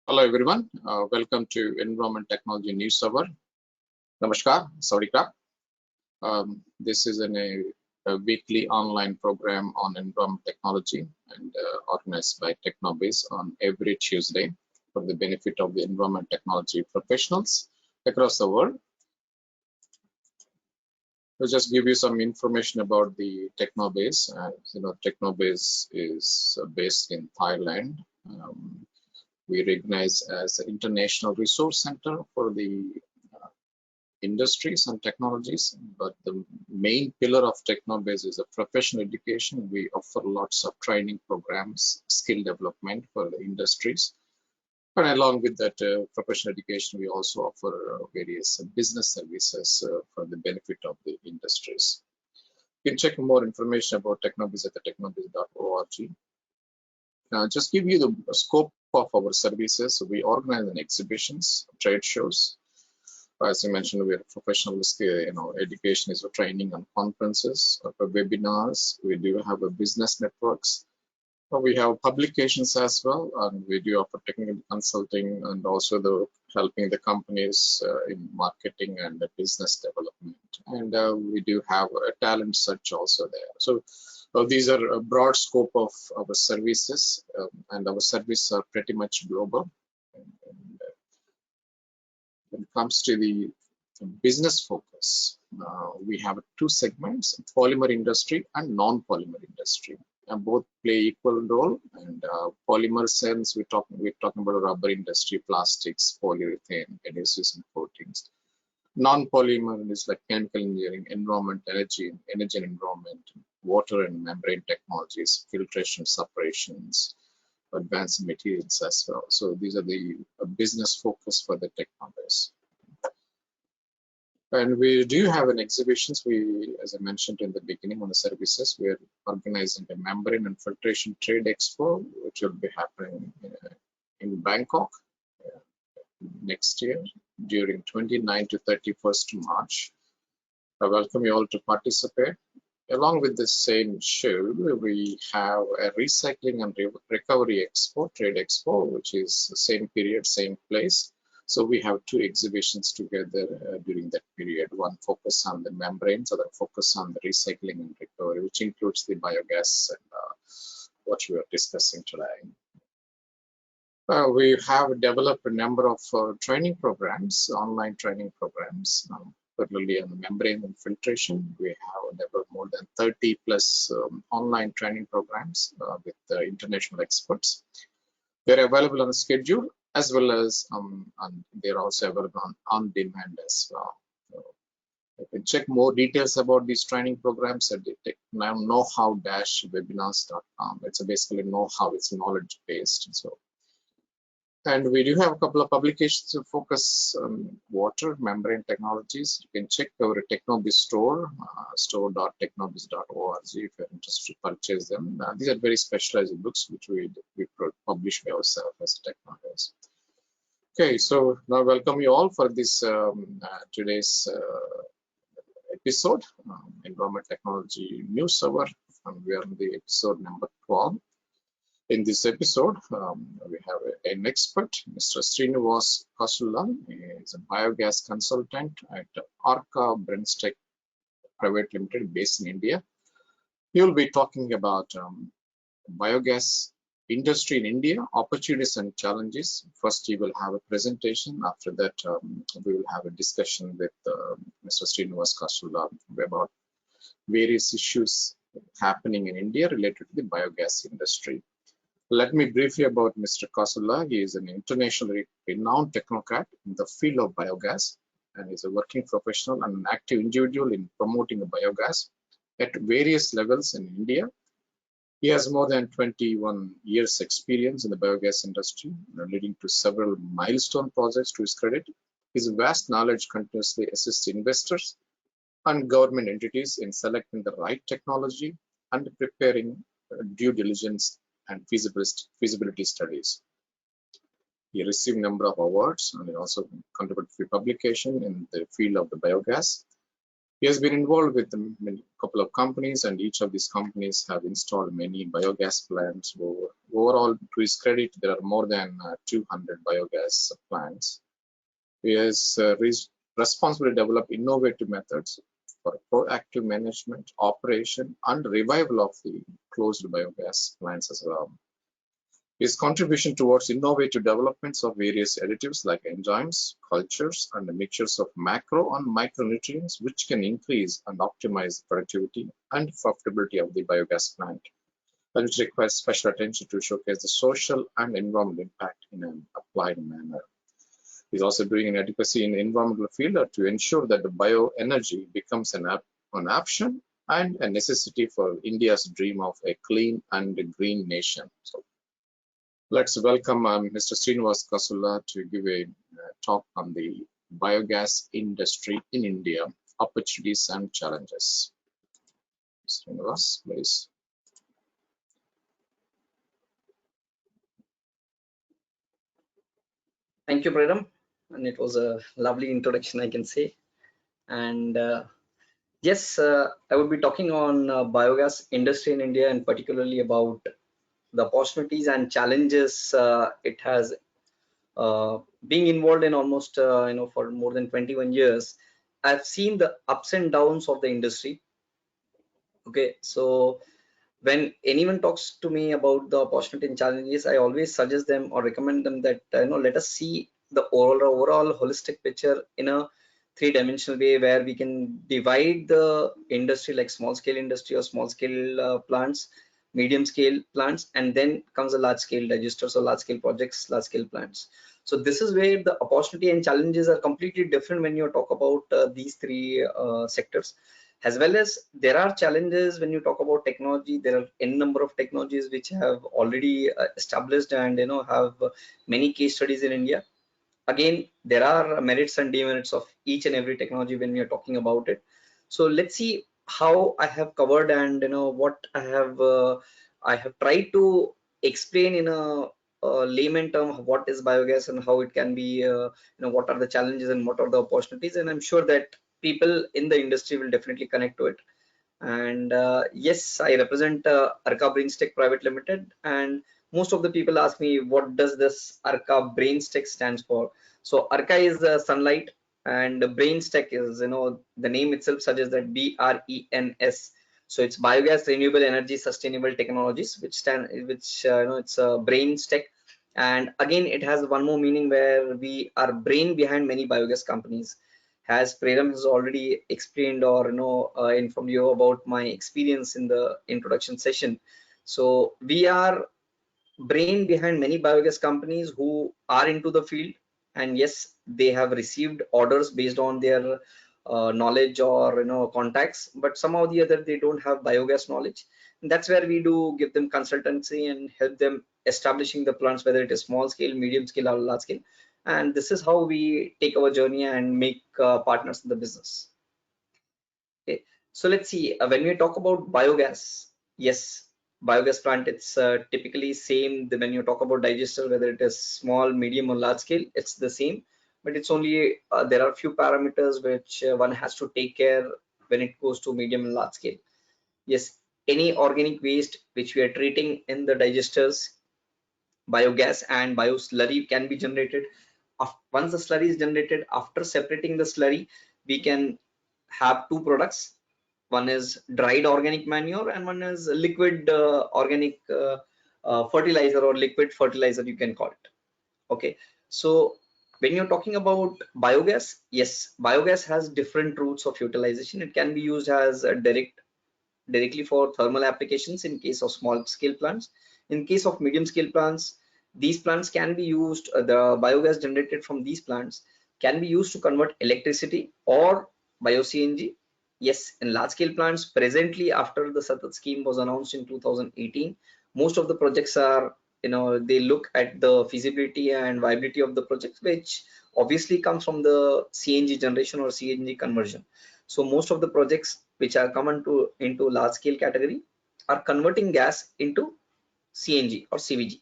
Hello everyone, welcome to Environment Technology NewsHour. Namaskar, Sawadee. This is a weekly online program on environment technology and organized by Technobase on every Tuesday for the benefit of the environment technology professionals across the world. I'll just give you some information about the Technobase. Technobase is based in Thailand. We recognize as an international resource center for the industries and technologies, but the main pillar of Technobase is a professional education. We offer lots of training programs, skill development for the industries. And along with that professional education, we also offer various business services for the benefit of the industries. You can check more information about Technobase at the technobase.org. Just give you the scope of our services. We organize exhibitions, trade shows. As I mentioned, we are professional education is for training and conferences, webinars. We do have a business networks. We have publications as well, and we do offer technical consulting and also helping the companies in marketing and business development. And we do have a talent search also there. So these are a broad scope of our services, and our services are pretty much global. And when it comes to the business focus, we have two segments: polymer industry and non-polymer industry. And both play equal role. And polymer sense, we're talking about rubber industry, plastics, polyurethane, adhesives and coatings. Non-polymer is like chemical engineering, environment, energy and environment, water and membrane technologies, filtration, separations, advanced materials as well. So these are the business focus for the Technobase. And we do have an exhibitions. As I mentioned in the beginning on the services, we are organizing a membrane and filtration trade expo, which will be happening in Bangkok next year during 29th to 31st March. I welcome you all to participate. Along with the same show, we have a recycling and recovery expo, trade expo, which is the same period, same place. So we have two exhibitions together during that period. One focus on the membranes, other focus on the recycling and recovery, which includes the biogas and what we are discussing today. We have developed a number of training programs, online training programs, particularly on the membrane and filtration. We have developed more than 30 plus online training programs with international experts. They're available on a schedule, as well as they're also available on demand as well. So you can check more details about these training programs at the knowhow-webinars.com. It's basically know-how, it's knowledge based. And we do have a couple of publications to focus on water membrane technologies. You can check our Technobase store, store.technobase.org, if you're interested to purchase them. These are very specialized books which we publish by ourselves as Technobase. Okay, so now welcome you all for this today's episode, Environment Technology NewsHour. We are on the episode number 12. In this episode, we have an expert, Mr. Srinivas Kasula. He is a biogas consultant at Arca Brentech Private Limited, based in India. He will be talking about biogas industry in India, opportunities and challenges. First, he will have a presentation. After that, we will have a discussion with Mr. Srinivas Kasula about various issues happening in India related to the biogas industry. Let me brief you about Mr. Kasula. He is an internationally renowned technocrat in the field of biogas, and is a working professional and an active individual in promoting biogas at various levels in India. He has more than 21 years experience in the biogas industry, leading to several milestone projects to his credit. His vast knowledge continuously assists investors and government entities in selecting the right technology and preparing due diligence and feasibility studies. He received a number of awards, and he also contributed to publication in the field of the biogas. He has been involved with a couple of companies, and each of these companies have installed many biogas plants. Overall, to his credit, there are more than 200 biogas plants. He has responsibly developed innovative methods for proactive management, operation, and revival of the closed biogas plants as well. His contribution towards innovative developments of various additives like enzymes, cultures, and mixtures of macro and micronutrients, which can increase and optimize the productivity and profitability of the biogas plant, and which requires special attention to showcase the social and environmental impact in an applied manner. He's also doing an advocacy in the environmental field to ensure that the bioenergy becomes an option and a necessity for India's dream of a clean and green nation. So let's welcome Mr. Srinivas Kasula to give a talk on the biogas industry in India, opportunities and challenges. Srinivas, please. Thank you, Pradam. And it was a lovely introduction, I can say. And yes, I would be talking on biogas industry in India, and particularly about the opportunities and challenges it has. Being involved in almost for more than 21 years, I've seen the ups and downs of the industry. Okay, so when anyone talks to me about the opportunity and challenges, I always suggest them or recommend them that let us see the overall holistic picture in a three-dimensional way, where we can divide the industry like small scale industry or small scale plants, medium scale plants, and then comes a large scale digesters or large scale projects, large scale plants. So this is where the opportunity and challenges are completely different when you talk about these three sectors. As well as there are challenges when you talk about technology. There are n number of technologies which have already established and have many case studies in India. Again, there are merits and demerits of each and every technology when we are talking about it. So let's see how I have covered, and what I have tried to explain in a layman term what is biogas and how it can be what are the challenges and what are the opportunities, and I'm sure that people in the industry will definitely connect to it. And yes, I represent Arka Brainstech Private Limited, and most of the people ask me what does this Arka Brainstech stands for. So Arka is sunlight, and Brainstech is the name itself suggests that BRENS. So it's biogas renewable energy sustainable technologies, which it's a Brainstech. And again, it has one more meaning where we are brain behind many biogas companies. As Preram has already explained or informed you about my experience in the introduction session. So we are brain behind many biogas companies who are into the field, and yes, they have received orders based on their knowledge or contacts, but somehow the other they don't have biogas knowledge. And that's where we do give them consultancy and help them establishing the plants, whether it is small scale, medium scale, or large scale. And this is how we take our journey and make partners in the business. Okay, so let's see, when we talk about biogas, yes, biogas plant, it's typically same when you talk about digester, whether it is small, medium, or large scale, it's the same. But it's only there are few parameters which one has to take care when it goes to medium and large scale. Yes, any organic waste which we are treating in the digesters, biogas and bio slurry can be generated. Once the slurry is generated, after separating the slurry, we can have two products. One is dried organic manure and one is liquid organic fertilizer or liquid fertilizer, you can call it. Okay, so when you're talking about biogas, yes, biogas has different routes of utilization. It can be used as a directly for thermal applications in case of small scale plants. In case of medium scale plants, these plants can be used, the biogas generated from these plants can be used to convert electricity or bio CNG. Yes, in large scale plants, presently after the Satat scheme was announced in 2018, most of the projects are, they look at the feasibility and viability of the projects, which obviously comes from the CNG generation or CNG conversion. So most of the projects which are come into large scale category are converting gas into CNG or CVG.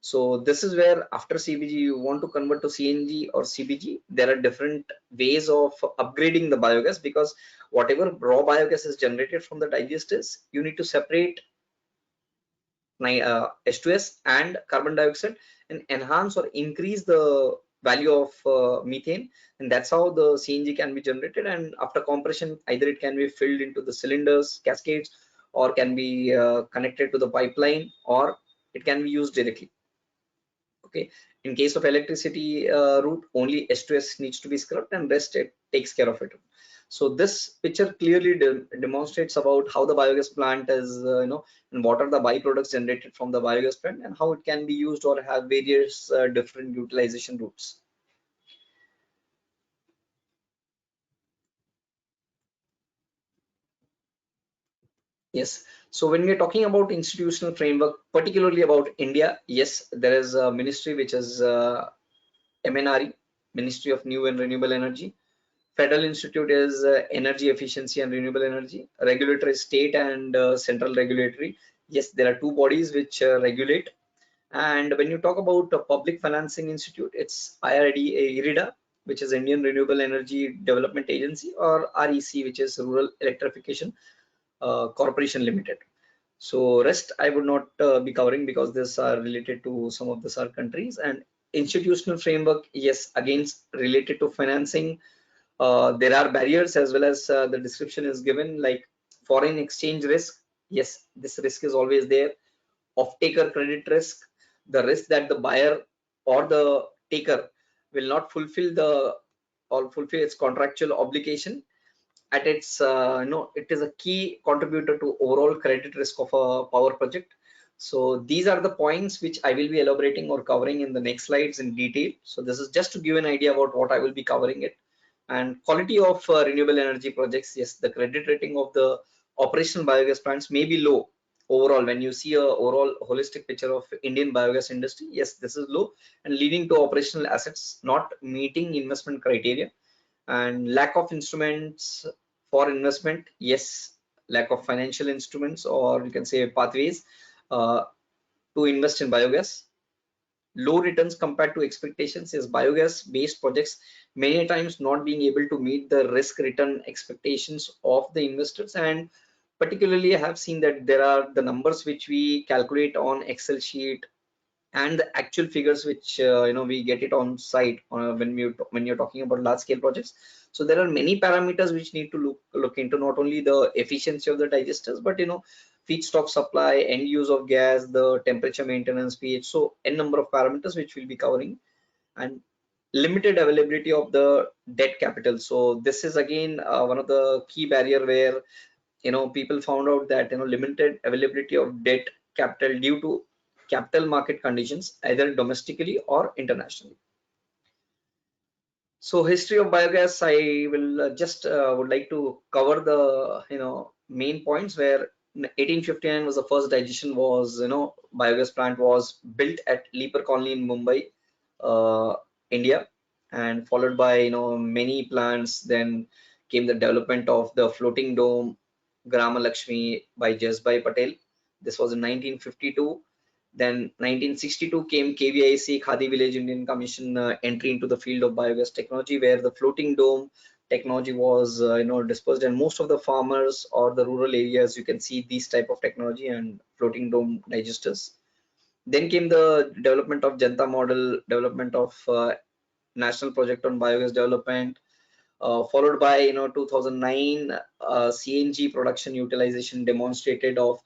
So this is where after CBG you want to convert to CNG or CBG. There are different ways of upgrading the biogas, because whatever raw biogas is generated from the digesters, you need to separate H2S and carbon dioxide and enhance or increase the value of methane, and that's how the CNG can be generated. And after compression, either it can be filled into the cylinders, cascades, or can be connected to the pipeline, or it can be used directly. Okay, in case of electricity route, only H2S needs to be scrubbed and rest it takes care of it. So this picture clearly demonstrates about how the biogas plant is, and what are the byproducts generated from the biogas plant and how it can be used or have various different utilization routes. Yes. So when we are talking about institutional framework, particularly about India, yes, there is a ministry which is MNRE, Ministry of New and Renewable Energy. Federal Institute is Energy Efficiency and Renewable Energy. Regulator is state and central regulatory. Yes, there are two bodies which regulate. And when you talk about Public Financing Institute, it's IRIDA, which is Indian Renewable Energy Development Agency, or REC, which is Rural Electrification Corporation Limited. So rest I would not be covering, because these are related to some of the SAARC countries. And institutional framework, yes, again related to financing. There are barriers, as well as the description is given, like foreign exchange risk. Yes, this risk is always there. Off-taker credit risk, the risk that the buyer or the taker will not fulfill the or fulfill its contractual obligation at its it is a key contributor to overall credit risk of a power project. So these are the points which I will be elaborating or covering in the next slides in detail. So this is just to give an idea about what I will be covering it. And quality of renewable energy projects, yes, the credit rating of the operational biogas plants may be low overall. When you see a overall holistic picture of Indian biogas industry, yes, this is low and leading to operational assets not meeting investment criteria. And lack of instruments for investment, yes, lack of financial instruments, or you can say pathways uh, to invest in biogas. Low returns compared to expectations, is biogas based projects many times not being able to meet the risk return expectations of the investors. And particularly I have seen that there are the numbers which we calculate on Excel sheet and the actual figures which we get it on site when you're talking about large scale projects. So there are many parameters which need to look into, not only the efficiency of the digesters, but feedstock supply, end use of gas, the temperature maintenance, pH. So n number of parameters which we'll be covering. And limited availability of the debt capital. So this is again one of the key barrier where people found out that limited availability of debt capital due to capital market conditions, either domestically or internationally. So history of biogas, I will just would like to cover the main points, where in 1859 was the first digestion was biogas plant was built at Leper Colony in Mumbai, uh, India, and followed by many plants. Then came the development of the floating dome Grama Lakshmi by Jasbhai Patel. This was in 1952. Then 1962 came KVIC, Khadi Village Indian Commission, entry into the field of biogas technology, where the floating dome technology was dispersed, and most of the farmers or the rural areas you can see these type of technology and floating dome digesters. Then came the development of Janta model, development of national project on biogas development, followed by 2009 CNG production utilization demonstrated of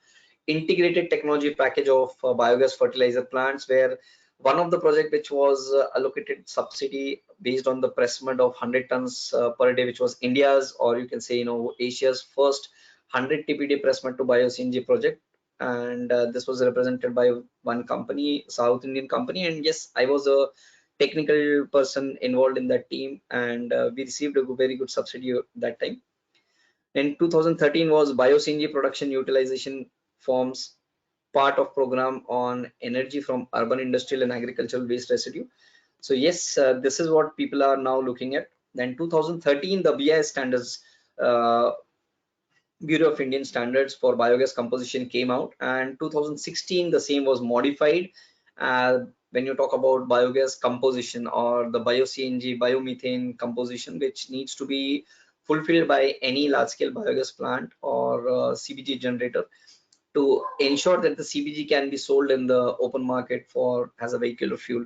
integrated technology package of biogas fertilizer plants, where one of the project which was allocated subsidy based on the pressment of 100 tons per day, which was India's, or you can say Asia's first 100 TPD pressment to bio CNG project. And this was represented by one company, South Indian company. And yes, I was a technical person involved in that team, and we received a very good subsidy that time. In 2013 was bio-CNG production utilization forms part of program on energy from urban industrial and agricultural waste residue. So yes, this is what people are now looking at. Then 2013 the BIS standards, uh, Bureau of Indian Standards for biogas composition came out, and 2016 the same was modified, When you talk about biogas composition or the bio-CNG, biomethane composition, which needs to be fulfilled by any large-scale biogas plant or CBG generator to ensure that the CBG can be sold in the open market for as a vehicular fuel.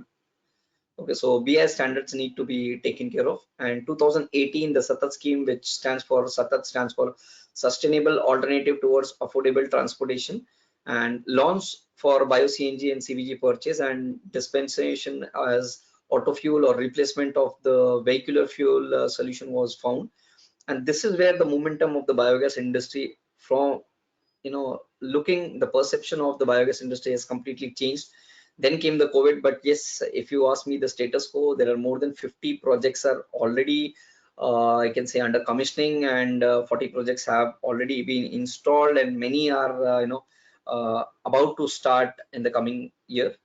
Okay, so BI standards need to be taken care of. And 2018, the SATAT scheme, which stands for Sustainable Alternative Towards Affordable Transportation, and launch for bio CNG and CBG purchase and dispensation as auto fuel or replacement of the vehicular fuel solution was found. And this is where the momentum of the biogas industry from, looking, the perception of the biogas industry has completely changed. Then came the COVID, but yes, if you ask me the status quo, there are more than 50 projects are already, I can say, under commissioning, and 40 projects have already been installed, and many are, about to start in the coming year.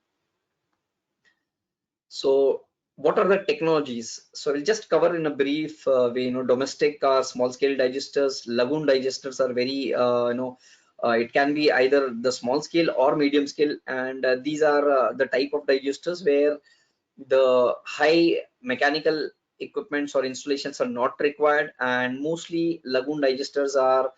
So what are the technologies? So we'll just cover in a brief way. Domestic or small scale digesters, lagoon digesters are very, it can be either the small scale or medium scale, and these are the type of digesters where the high mechanical equipments or installations are not required, and mostly lagoon digesters are,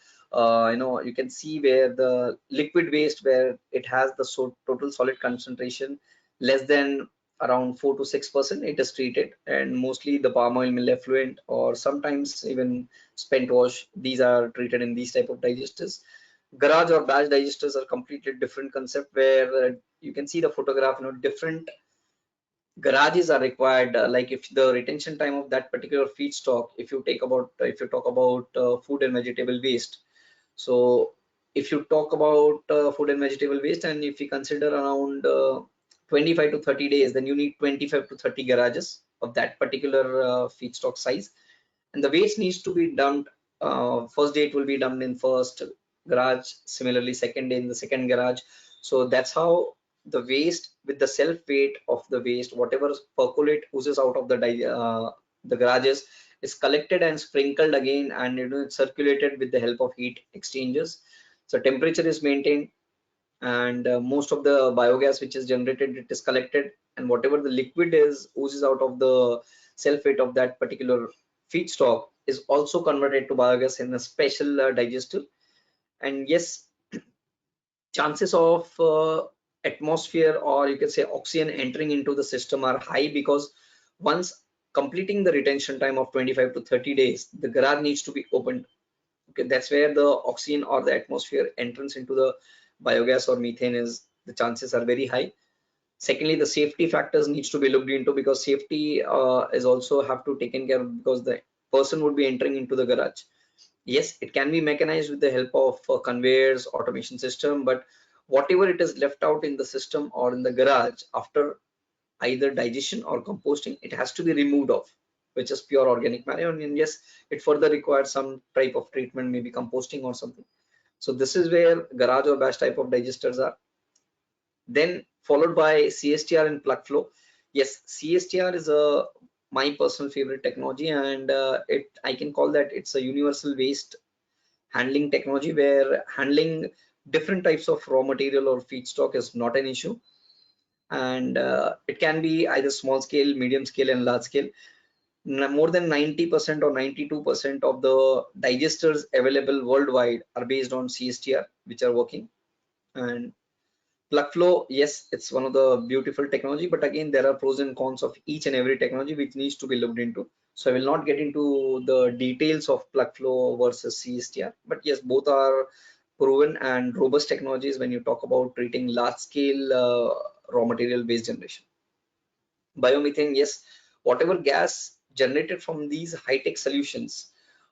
you can see where the liquid waste, where it has the total solid concentration less than around 4 to 6%, it is treated, and mostly the palm oil mill effluent or sometimes even spent wash, these are treated in these type of digesters. Garage or batch digesters are completely different concept, where you can see the photograph, different garages are required, like if the retention time of that particular feedstock, if you talk about food and vegetable waste. So if you talk about food and vegetable waste, and if you consider around 25 to 30 days, then you need 25 to 30 garages of that particular feedstock size, and the waste needs to be dumped. First day it will be dumped in first garage, similarly second day in the second garage. So that's how the waste, with the self weight of the waste, whatever percolate oozes out of the garages, is collected and sprinkled again, and it's circulated with the help of heat exchangers. So temperature is maintained, and most of the biogas which is generated, it is collected, and whatever the liquid is oozes out of the self weight of that particular feedstock is also converted to biogas in a special digester. And yes, chances of atmosphere, or you can say oxygen, entering into the system are high, because once completing the retention time of 25 to 30 days, the garage needs to be opened. Okay, that's where the oxygen or the atmosphere entrance into the biogas or methane is, the chances are very high. Secondly, the safety factors needs to be looked into, because safety is also have to taken care of, because the person would be entering into the garage. Yes, it can be mechanized with the help of conveyors, automation system, but whatever it is left out in the system or in the garage after either digestion or composting, it has to be removed off, which is pure organic matter. And yes, it further requires some type of treatment, maybe composting or something. So this is where garage or batch type of digesters are. Then followed by CSTR and plug flow. Yes, CSTR is my personal favorite technology, and I can call that it's a universal waste handling technology, where handling different types of raw material or feedstock is not an issue, and it can be either small scale, medium scale, and large scale. More than 90% or 92% of the digesters available worldwide are based on CSTR, which are working. And plug flow, yes, it's one of the beautiful technology, but again, there are pros and cons of each and every technology which needs to be looked into. So I will not get into the details of plug flow versus CSTR, but yes, both are proven and robust technologies when you talk about treating large scale raw material waste generation. Biomethane, yes, whatever gas generated from these high-tech solutions.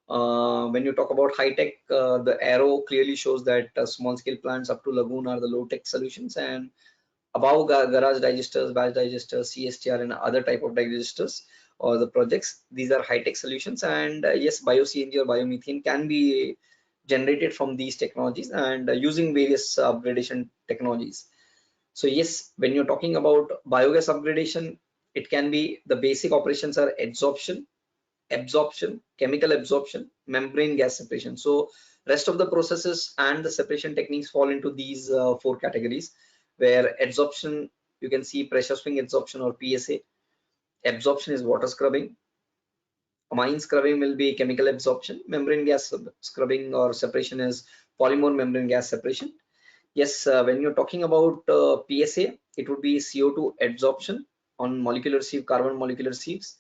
When you talk about high-tech, the arrow clearly shows that small scale plants up to lagoon are the low-tech solutions, and above garage digesters, batch digesters, CSTR, and other type of digesters or the projects, these are high-tech solutions. And yes, bio CNG or biomethane can be generated from these technologies, and using various upgradation technologies. So yes, when you're talking about biogas upgradation, it can be the basic operations are adsorption, absorption, chemical absorption, membrane gas separation. So rest of the processes and the separation techniques fall into these four categories, where adsorption You can see pressure swing adsorption or PSA. Absorption is water scrubbing. Amine scrubbing will be chemical absorption. Membrane gas scrubbing or separation is polymer membrane gas separation. Yes, when you're talking about PSA, it would be CO2 adsorption on molecular sieve, carbon molecular sieves.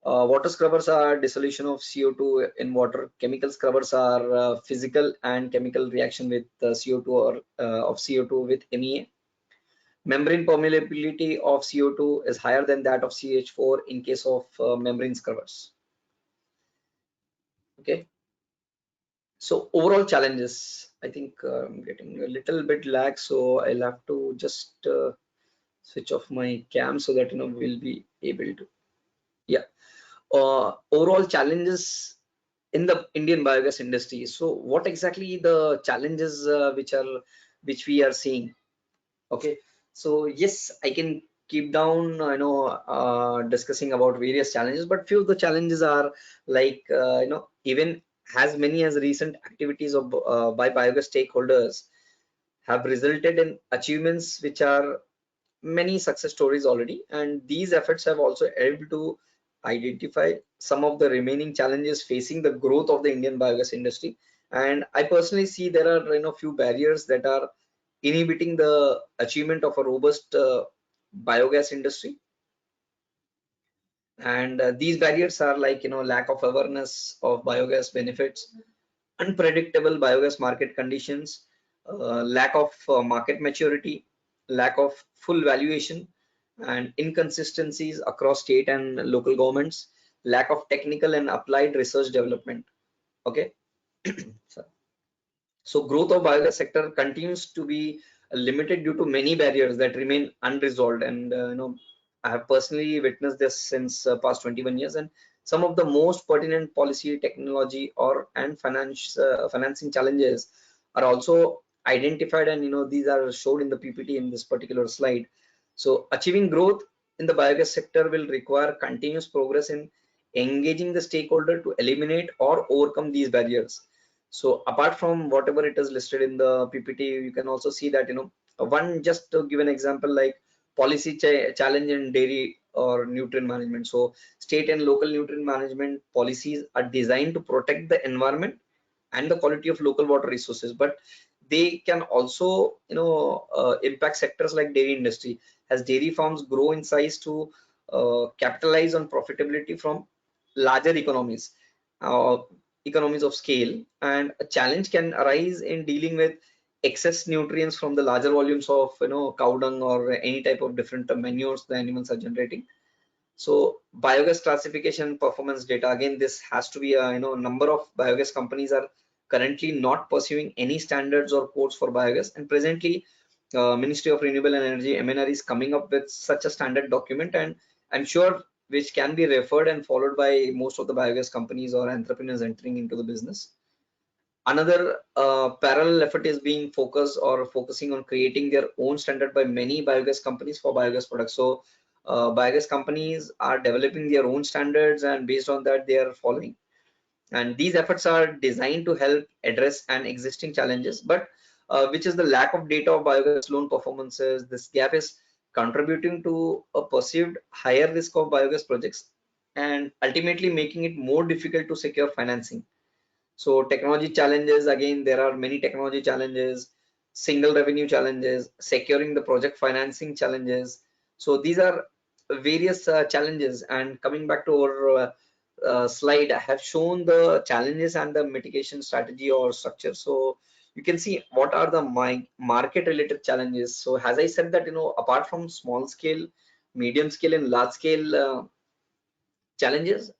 Water scrubbers are dissolution of CO2 in water. Chemical scrubbers are physical and chemical reaction with CO2 or of CO2 with MEA. Membrane permeability of CO2 is higher than that of CH4 in case of membrane scrubbers. Okay. So overall challenges, I think I'm getting a little bit lag, so I'll have to just switch off my cam so that we'll be able to. Yeah. Overall challenges in the Indian biogas industry. So what exactly the challenges which we are seeing? Okay, so yes, I can keep down discussing about various challenges, but few of the challenges are like even as many as recent activities of by biogas stakeholders have resulted in achievements which are many success stories already, and these efforts have also helped to identify some of the remaining challenges facing the growth of the Indian biogas industry. And I personally see there are few barriers that are inhibiting the achievement of a robust biogas industry. And these barriers are like lack of awareness of biogas benefits, unpredictable biogas market conditions, lack of market maturity, lack of full valuation, and inconsistencies across state and local governments, lack of technical and applied research development. Okay. So growth of biogas sector continues to be limited due to many barriers that remain unresolved. And I have personally witnessed this since past 21 years. And some of the most pertinent policy, technology, or and financing challenges are also identified. And these are showed in the PPT in this particular slide. So achieving growth in the biogas sector will require continuous progress in engaging the stakeholder to eliminate or overcome these barriers. So apart from whatever it is listed in the PPT, you can also see that one, just to give an example, like policy challenge in dairy or nutrient management. So state and local nutrient management policies are designed to protect the environment and the quality of local water resources, but they can also impact sectors like dairy industry, as dairy farms grow in size to capitalize on profitability from larger uh, economies of scale. And a challenge can arise in dealing with excess nutrients from the larger volumes of cow dung or any type of different manures the animals are generating. So biogas classification performance data, again, this has to be a number of biogas companies are currently not pursuing any standards or codes for biogas, and presently Ministry of Renewable Energy MNR is coming up with such a standard document, and I'm sure which can be referred and followed by most of the biogas companies or entrepreneurs entering into the business. Another parallel effort is being focused or focusing on creating their own standard by many biogas companies for biogas products. So biogas companies are developing their own standards, and based on that they are following. And these efforts are designed to help address an existing challenges, but which is the lack of data of biogas loan performances. This gap is contributing to a perceived higher risk of biogas projects and ultimately making it more difficult to secure financing. So technology challenges, again, there are many technology challenges, single revenue challenges, securing the project financing challenges. So these are various challenges. And coming back to our slide, I have shown the challenges and the mitigation strategy or structure. So you can see what are the market related challenges. So as I said that, apart from small scale, medium scale and large scale challenges,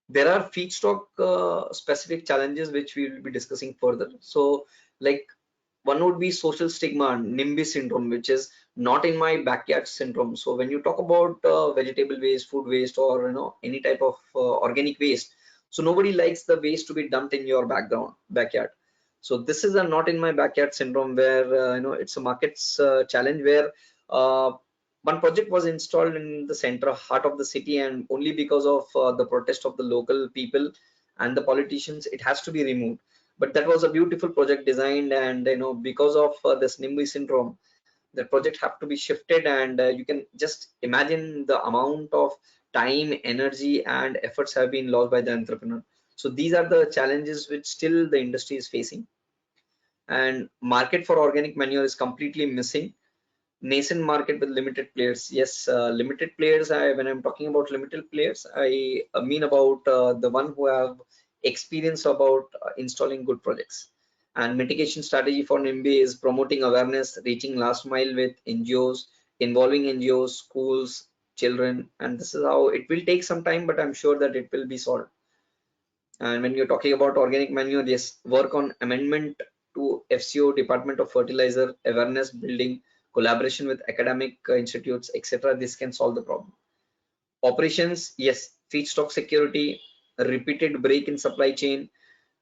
there are feedstock specific challenges which we will be discussing further. So like one would be social stigma, NIMBY syndrome, which is not in my backyard syndrome. So when you talk about vegetable waste, food waste, or any type of organic waste, so nobody likes the waste to be dumped in your backyard. So this is a not in my backyard syndrome, where it's a market's challenge, where uh, one project was installed in the center heart of the city, and only because of the protest of the local people and the politicians, it has to be removed. But that was a beautiful project designed, and because of this NIMBY syndrome, the project have to be shifted, and you can just imagine the amount of time, energy and efforts have been lost by the entrepreneur. So these are the challenges which still the industry is facing. And market for organic manure is completely missing. Nascent market with limited players. Yes, limited players. When I'm talking about limited players, I mean about the one who have experience about installing good projects. And mitigation strategy for NIMBY is promoting awareness, reaching last mile with NGOs, involving NGOs, schools, children, and this is how it will take some time, but I'm sure that it will be solved. And when you're talking about organic manure, yes, work on amendment to FCO, Department of Fertilizer, awareness building, collaboration with academic institutes, etc. This can solve the problem. Operations, yes, feedstock security, repeated break in supply chain.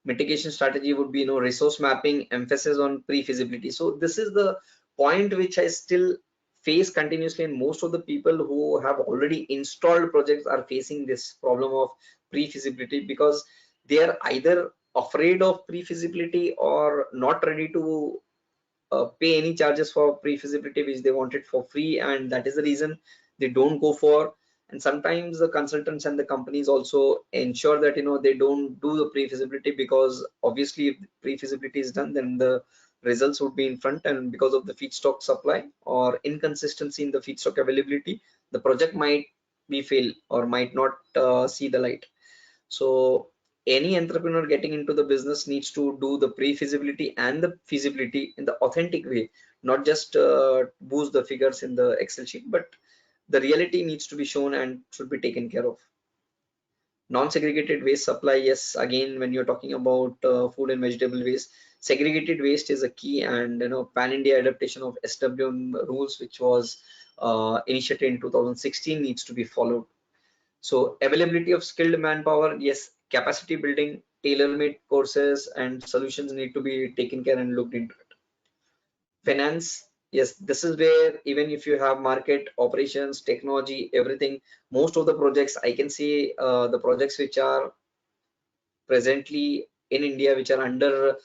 Mitigation strategy would be, resource mapping, emphasis on pre-feasibility. So this is the point which I still face continuously, and most of the people who have already installed projects are facing this problem of pre-feasibility, because they are either afraid of pre-feasibility or not ready to pay any charges for pre-feasibility which they wanted for free, and that is the reason they don't go for. And sometimes the consultants and the companies also ensure that they don't do the pre-feasibility, because obviously if pre-feasibility is done, then the results would be in front, and because of the feedstock supply or inconsistency in the feedstock availability, the project might be fail or might not see the light. So any entrepreneur getting into the business needs to do the pre-feasibility and the feasibility in the authentic way, not just boost the figures in the Excel sheet, but the reality needs to be shown and should be taken care of. Non-segregated waste supply, yes, again when you're talking about food and vegetable waste, segregated waste is a key, and pan-India adaptation of SWM rules, which was initiated in 2016, needs to be followed. So availability of skilled manpower, yes, capacity building, tailor-made courses and solutions need to be taken care and looked into it. Finance, yes, this is where even if you have market, operations, technology, everything, most of the projects I can see, the projects which are presently in India, which are under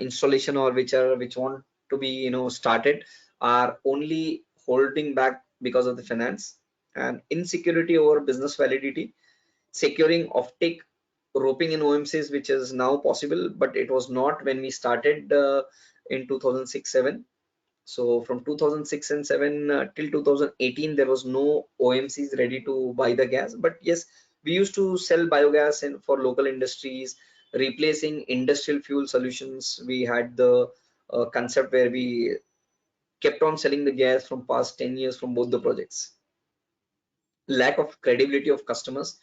installation or which want to be started, are only holding back because of the finance and insecurity over business validity. Securing offtake, roping in OMCs, which is now possible, but it was not when we started in 2006-7. So from 2006 and 7 till 2018, there was no OMCs ready to buy the gas. But yes, we used to sell biogas for local industries, replacing industrial fuel solutions. We had the concept where we kept on selling the gas from past 10 years from both the projects. Lack of credibility of customers,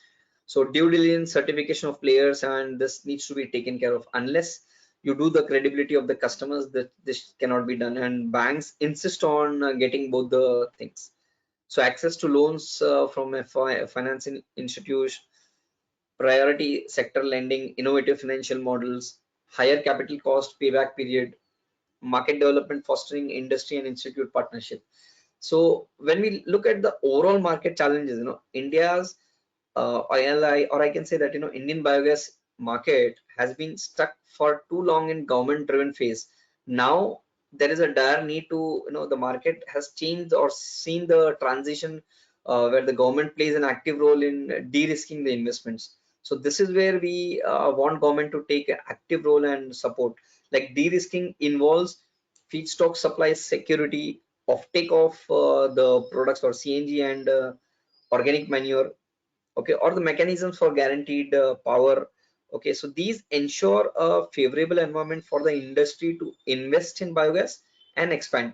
so due diligence, certification of players, and this needs to be taken care of. Unless you do the credibility of the customers, that this cannot be done, and banks insist on getting both the things. So access to loans from a financing institution, priority sector lending, innovative financial models, higher capital cost payback period, market development, fostering industry and institute partnership. So when we look at the overall market challenges, India's ILI, or I can say that Indian biogas market has been stuck for too long in government driven phase. Now there is a dire need to, the market has changed or seen the transition where the government plays an active role in de-risking the investments. So this is where we want government to take an active role and support. Like de-risking involves feedstock supply security, offtake of the products or CNG and organic manure, okay, or the mechanisms for guaranteed power. Okay, so these ensure a favorable environment for the industry to invest in biogas and expand.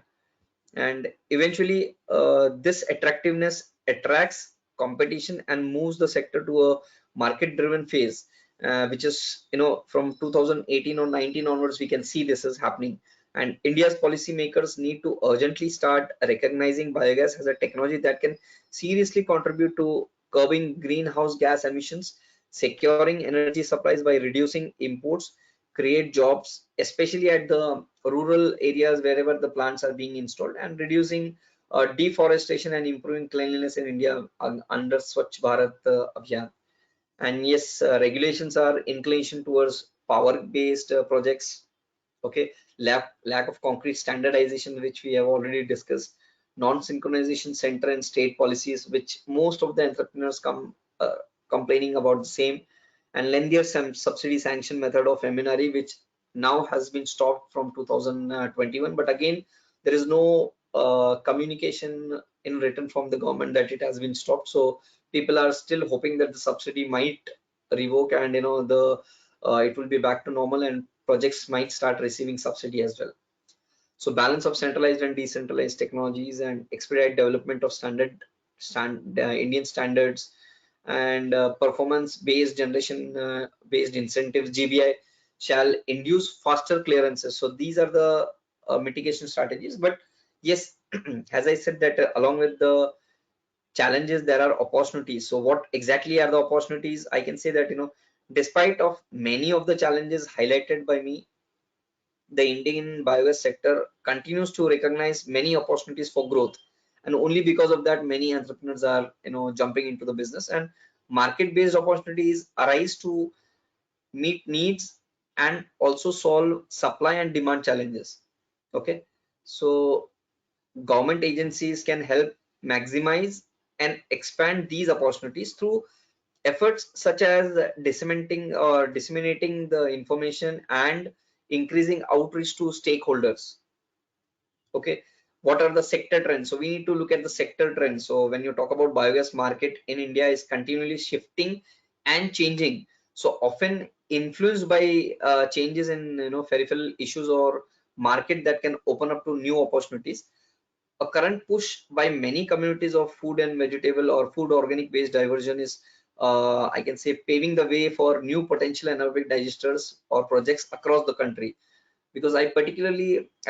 And eventually this attractiveness attracts competition and moves the sector to a market driven phase, which is from 2018 or 19 onwards we can see this is happening. And India's policymakers need to urgently start recognizing biogas as a technology that can seriously contribute to curbing greenhouse gas emissions, securing energy supplies by reducing imports, create jobs, especially at the rural areas wherever the plants are being installed, and reducing deforestation and improving cleanliness in India under Swachh Bharat Abhiyan. And yes, regulations are inclination towards power-based projects. Okay, lack of concrete standardization, which we have already discussed, non-synchronization center and state policies, which most of the entrepreneurs come complaining about the same, and lengthier subsidy sanction method of MNRE, which now has been stopped from 2021. But again, there is no communication in written from the government that it has been stopped. So people are still hoping that the subsidy might revoke, and the it will be back to normal and projects might start receiving subsidy as well. So balance of centralized and decentralized technologies and expedite development of Indian standards, and performance based generation based incentives, GBI, shall induce faster clearances. So these are the mitigation strategies. But yes, as I said that along with the challenges there are opportunities. So what exactly are the opportunities? I can say that despite of many of the challenges highlighted by me, the Indian biogas sector continues to recognize many opportunities for growth, and only because of that many entrepreneurs are jumping into the business, and market based opportunities arise to meet needs and also solve supply and demand challenges. Okay, so government agencies can help maximize and expand these opportunities through efforts such as disseminating the information and increasing outreach to stakeholders. Okay, what are the sector trends? So we need to look at the sector trends. So when you talk about biogas market in India is continually shifting and changing, so often influenced by changes in peripheral issues or market that can open up to new opportunities. A current push by many communities of food and vegetable or food organic waste diversion is, I can say, paving the way for new potential anaerobic digesters or projects across the country. Because I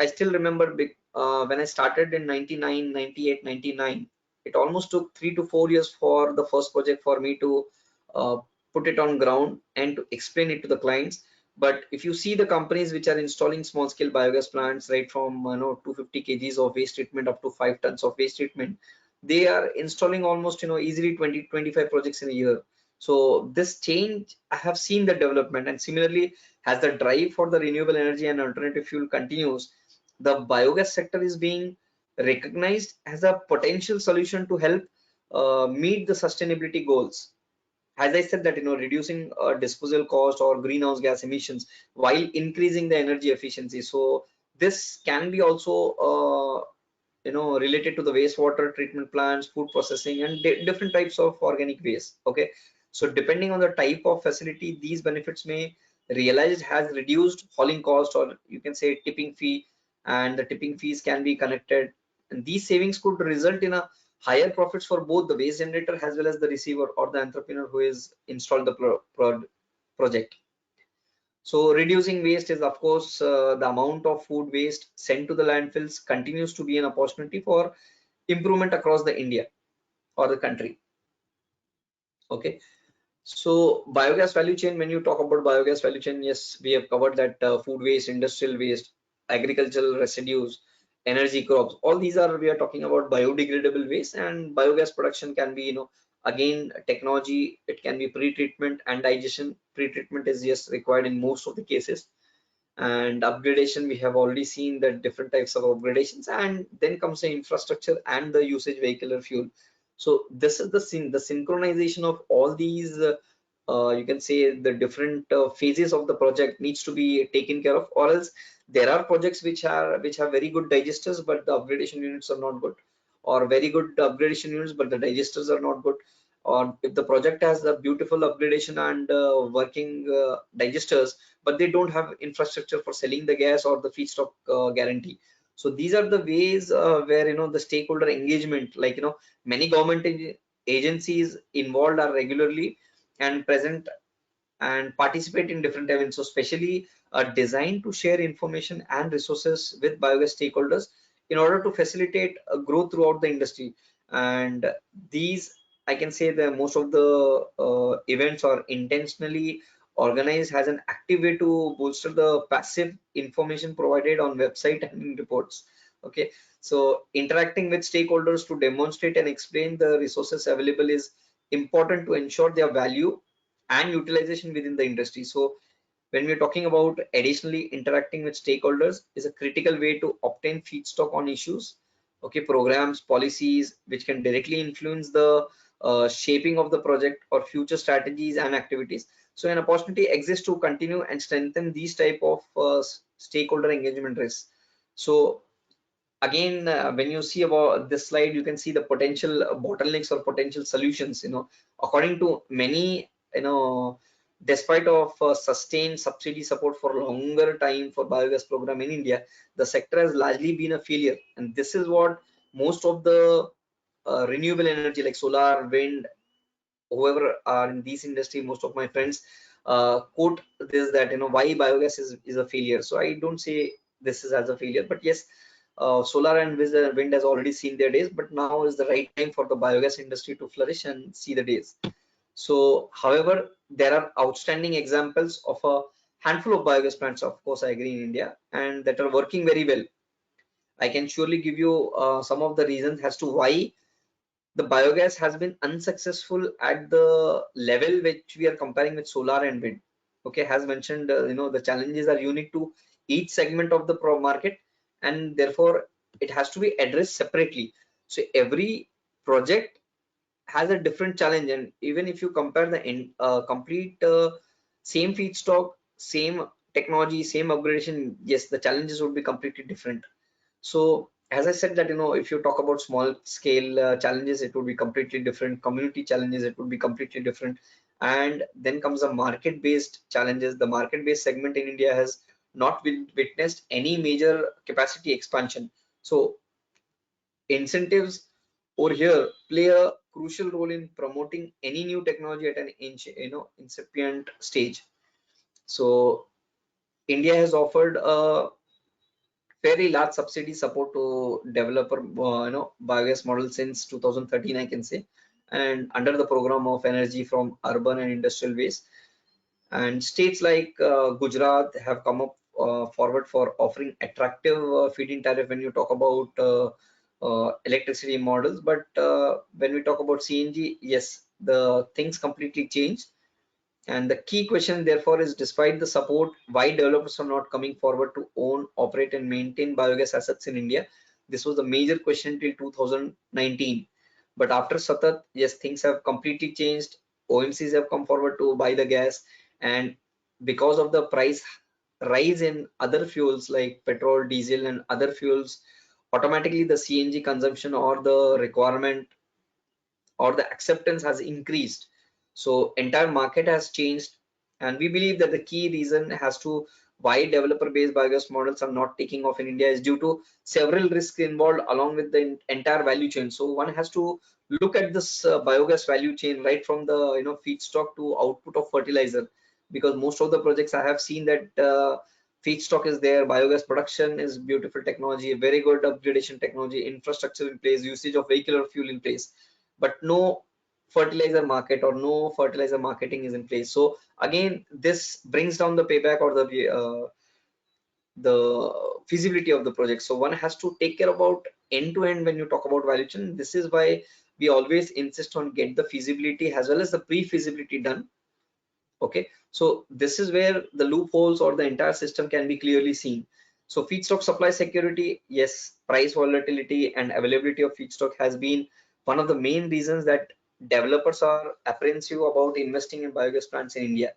still remember when I started in 99, 98, 99, it almost took 3 to 4 years for the first project for me to uh, put it on ground and to explain it to the clients. But if you see the companies which are installing small scale biogas plants, right from 250 kgs of waste treatment up to 5 tons of waste treatment, they are installing almost easily 20-25 projects in a year. So this change, I have seen the development, and similarly, as the drive for the renewable energy and alternative fuel continues, the biogas sector is being recognized as a potential solution to help meet the sustainability goals. As I said that reducing disposal cost or greenhouse gas emissions while increasing the energy efficiency. So this can be also related to the wastewater treatment plants, food processing, and different types of organic waste. Okay, so depending on the type of facility, these benefits may realized has reduced hauling cost, or you can say tipping fee, and the tipping fees can be connected, and these savings could result in a higher profits for both the waste generator as well as the receiver or the entrepreneur who is installed the project. So reducing waste is, of course, the amount of food waste sent to the landfills continues to be an opportunity for improvement across the India or the country. Okay, so biogas value chain, when you talk about biogas value chain, yes, we have covered that food waste, industrial waste, agricultural residues, energy crops, all these are, we are talking about biodegradable waste. And biogas production can be, again, technology, it can be pre-treatment and digestion. Pre-treatment is yes required in most of the cases, and upgradation, we have already seen that different types of upgradations, and then comes the infrastructure and the usage vehicular fuel. So this is the synchronization of all these you can say the different phases of the project needs to be taken care of, or else there are projects which have very good digesters but the upgradation units are not good, or very good upgradation units but the digesters are not good, or if the project has a beautiful upgradation and working digesters but they don't have infrastructure for selling the gas or the feedstock guarantee. So these are the ways where the stakeholder engagement, like many government agencies involved are regularly and present and participate in different events. So especially designed to share information and resources with biogas stakeholders in order to facilitate growth throughout the industry. And these, I can say that most of the events are intentionally organized as an active way to bolster the passive information provided on website and in reports. Okay, so interacting with stakeholders to demonstrate and explain the resources available is important to ensure their value and utilization within the industry. So when we're talking about additionally interacting with stakeholders is a critical way to obtain feedstock on issues, okay, programs, policies, which can directly influence the shaping of the project or future strategies and activities. So an opportunity exists to continue and strengthen these type of stakeholder engagement risks. So again, when you see about this slide, you can see the potential bottlenecks or potential solutions. According to many, despite of sustained subsidy support for longer time for biogas program in India, the sector has largely been a failure. And this is what most of the renewable energy like solar, wind, whoever are in this industry, most of my friends quote this, that why biogas is a failure. So I don't say this is as a failure, but yes, solar and wind has already seen their days, but now is the right time for the biogas industry to flourish and see the days. So however, there are outstanding examples of a handful of biogas plants, of course I agree, in India, and that are working very well. I can surely give you some of the reasons as to why the biogas has been unsuccessful at the level which we are comparing with solar and wind. Okay, as mentioned, the challenges are unique to each segment of the market, and therefore it has to be addressed separately. So every project has a different challenge, and even if you compare the complete same feedstock, same technology, same upgradation, yes, the challenges would be completely different. So as I said that, if you talk about small scale challenges, it would be completely different. Community challenges, it would be completely different. And then comes the market based challenges. The market based segment in India has not witnessed any major capacity expansion. So incentives over here play a crucial role in promoting any new technology at an incipient stage. So India has offered a very large subsidy support to developer biogas model since 2013, I can say, and under the program of energy from urban and industrial waste. And states like Gujarat have come up forward for offering attractive feed-in tariff when you talk about electricity models. But when we talk about CNG, yes, the things completely changed. And the key question, therefore, is despite the support, why developers are not coming forward to own, operate, and maintain biogas assets in India? This was the major question till 2019. But after Satat, yes, things have completely changed. OMCs have come forward to buy the gas, and because of the price rise in other fuels like petrol, diesel, and other fuels, automatically the CNG consumption or the requirement or the acceptance has increased. So entire market has changed, and we believe that the key reason as to why developer based biogas models are not taking off in India is due to several risks involved along with the entire value chain. So one has to look at this biogas value chain right from the feedstock to output of fertilizer, because most of the projects I have seen that feedstock is there, biogas production is beautiful technology, very good upgradation technology, infrastructure in place, usage of vehicular fuel in place, but no fertilizer market or no fertilizer marketing is in place. So again, this brings down the payback or the feasibility of the project. So one has to take care about end to end when you talk about value chain. This is why we always insist on get the feasibility as well as the pre-feasibility done. Okay, so this is where the loopholes or the entire system can be clearly seen. So feedstock supply security, yes, price volatility and availability of feedstock has been one of the main reasons that developers are apprehensive about investing in biogas plants in India.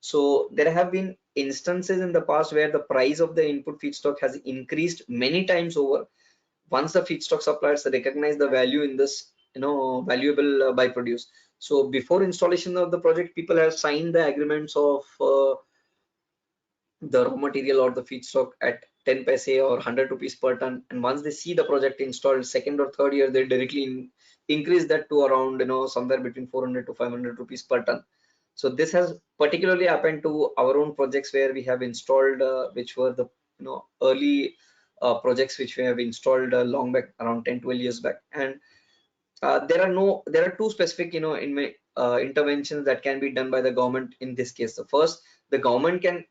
So there have been instances in the past where the price of the input feedstock has increased many times over once the feedstock suppliers recognize the value in this valuable byproduce. So before installation of the project, people have signed the agreements of the raw material or the feedstock at 10 paise or 100 rupees per ton, and once they see the project installed second or third year, they directly increase that to around somewhere between 400 to 500 rupees per ton. So this has particularly happened to our own projects where we have installed which were the early projects which we have installed long back, around 10-12 years back. And there are two specific interventions that can be done by the government in this case. The first, the government can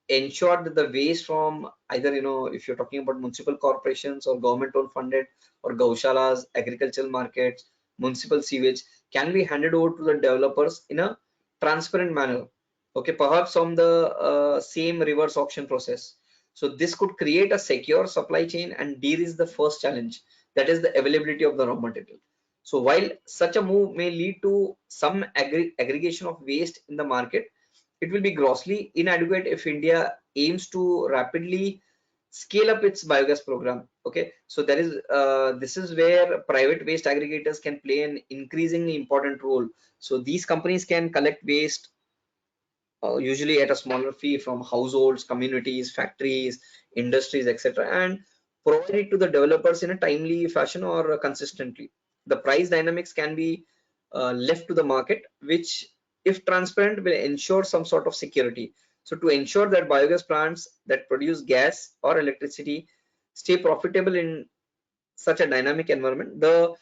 ensure that the waste from either if you're talking about municipal corporations or government owned funded or gaushalas, agricultural markets, municipal sewage, can be handed over to the developers in a transparent manner. Okay, perhaps on the same reverse auction process. So this could create a secure supply chain and de-risk the first challenge, that is the availability of the raw material. So while such a move may lead to some aggregation of waste in the market, it will be grossly inadequate if India aims to rapidly scale up its biogas program. Okay, so there is this is where private waste aggregators can play an increasingly important role. So these companies can collect waste usually at a smaller fee from households, communities, factories, industries, etc., and provide it to the developers in a timely fashion or consistently. The price dynamics can be left to the market, which, if transparent, will ensure some sort of security. So, to ensure that biogas plants that produce gas or electricity stay profitable in such a dynamic environment, the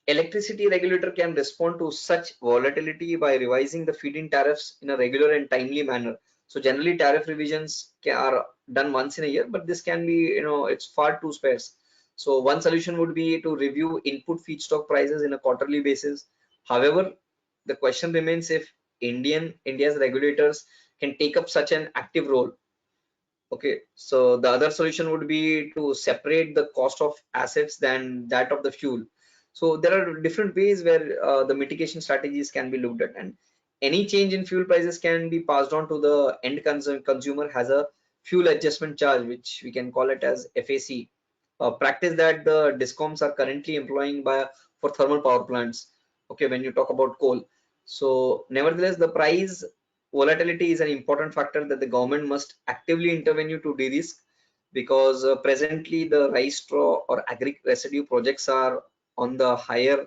electricity regulator can respond to such volatility by revising the feed-in tariffs in a regular and timely manner. So generally tariff revisions are done once in a year, but this can be, it's far too sparse. So one solution would be to review input feedstock prices in a quarterly basis. However, the question remains if India's regulators can take up such an active role. Okay, so the other solution would be to separate the cost of assets than that of the fuel. So there are different ways where the mitigation strategies can be looked at, and any change in fuel prices can be passed on to the end consumer has a fuel adjustment charge, which we can call it as FAC, a practice that the discoms are currently employing for thermal power plants. Okay, when you talk about coal. So nevertheless, the price volatility is an important factor that the government must actively intervene to de-risk, because presently the rice straw or agri residue projects are on the higher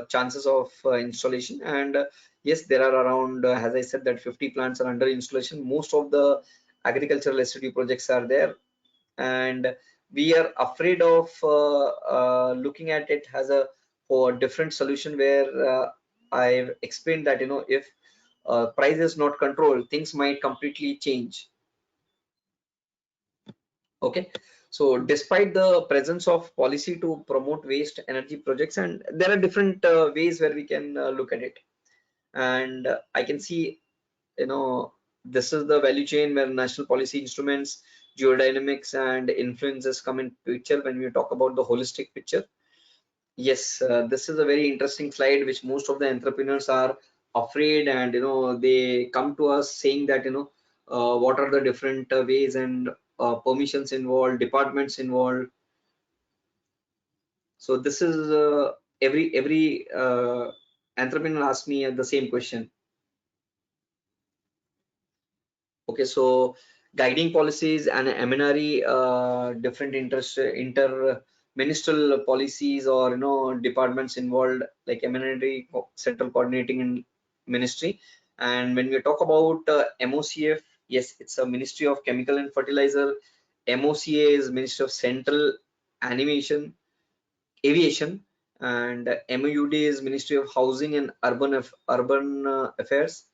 chances of installation. And yes, there are around, as I said, that 50 plants are under installation. Most of the agricultural residue projects are there, and we are afraid of looking at it as a for different solution where I've explained that, if price is not controlled, things might completely change. Okay, so despite the presence of policy to promote waste energy projects, and there are different ways where we can look at it, and I can see, this is the value chain where national policy instruments, geodynamics, and influences come in picture when we talk about the holistic picture. Yes, this is a very interesting slide which most of the entrepreneurs are afraid, and they come to us saying that, what are the different ways and permissions involved, departments involved. So this is every entrepreneur asks me the same question. Okay, so guiding policies and eminary different inter ministerial policies, or departments involved, like eminary central coordinating in ministry. And when we talk about MOCF, yes, it's a Ministry of Chemical and Fertilizer. MOCA is Ministry of Central Animation Aviation, and MOUD is Ministry of Housing and Urban Affairs.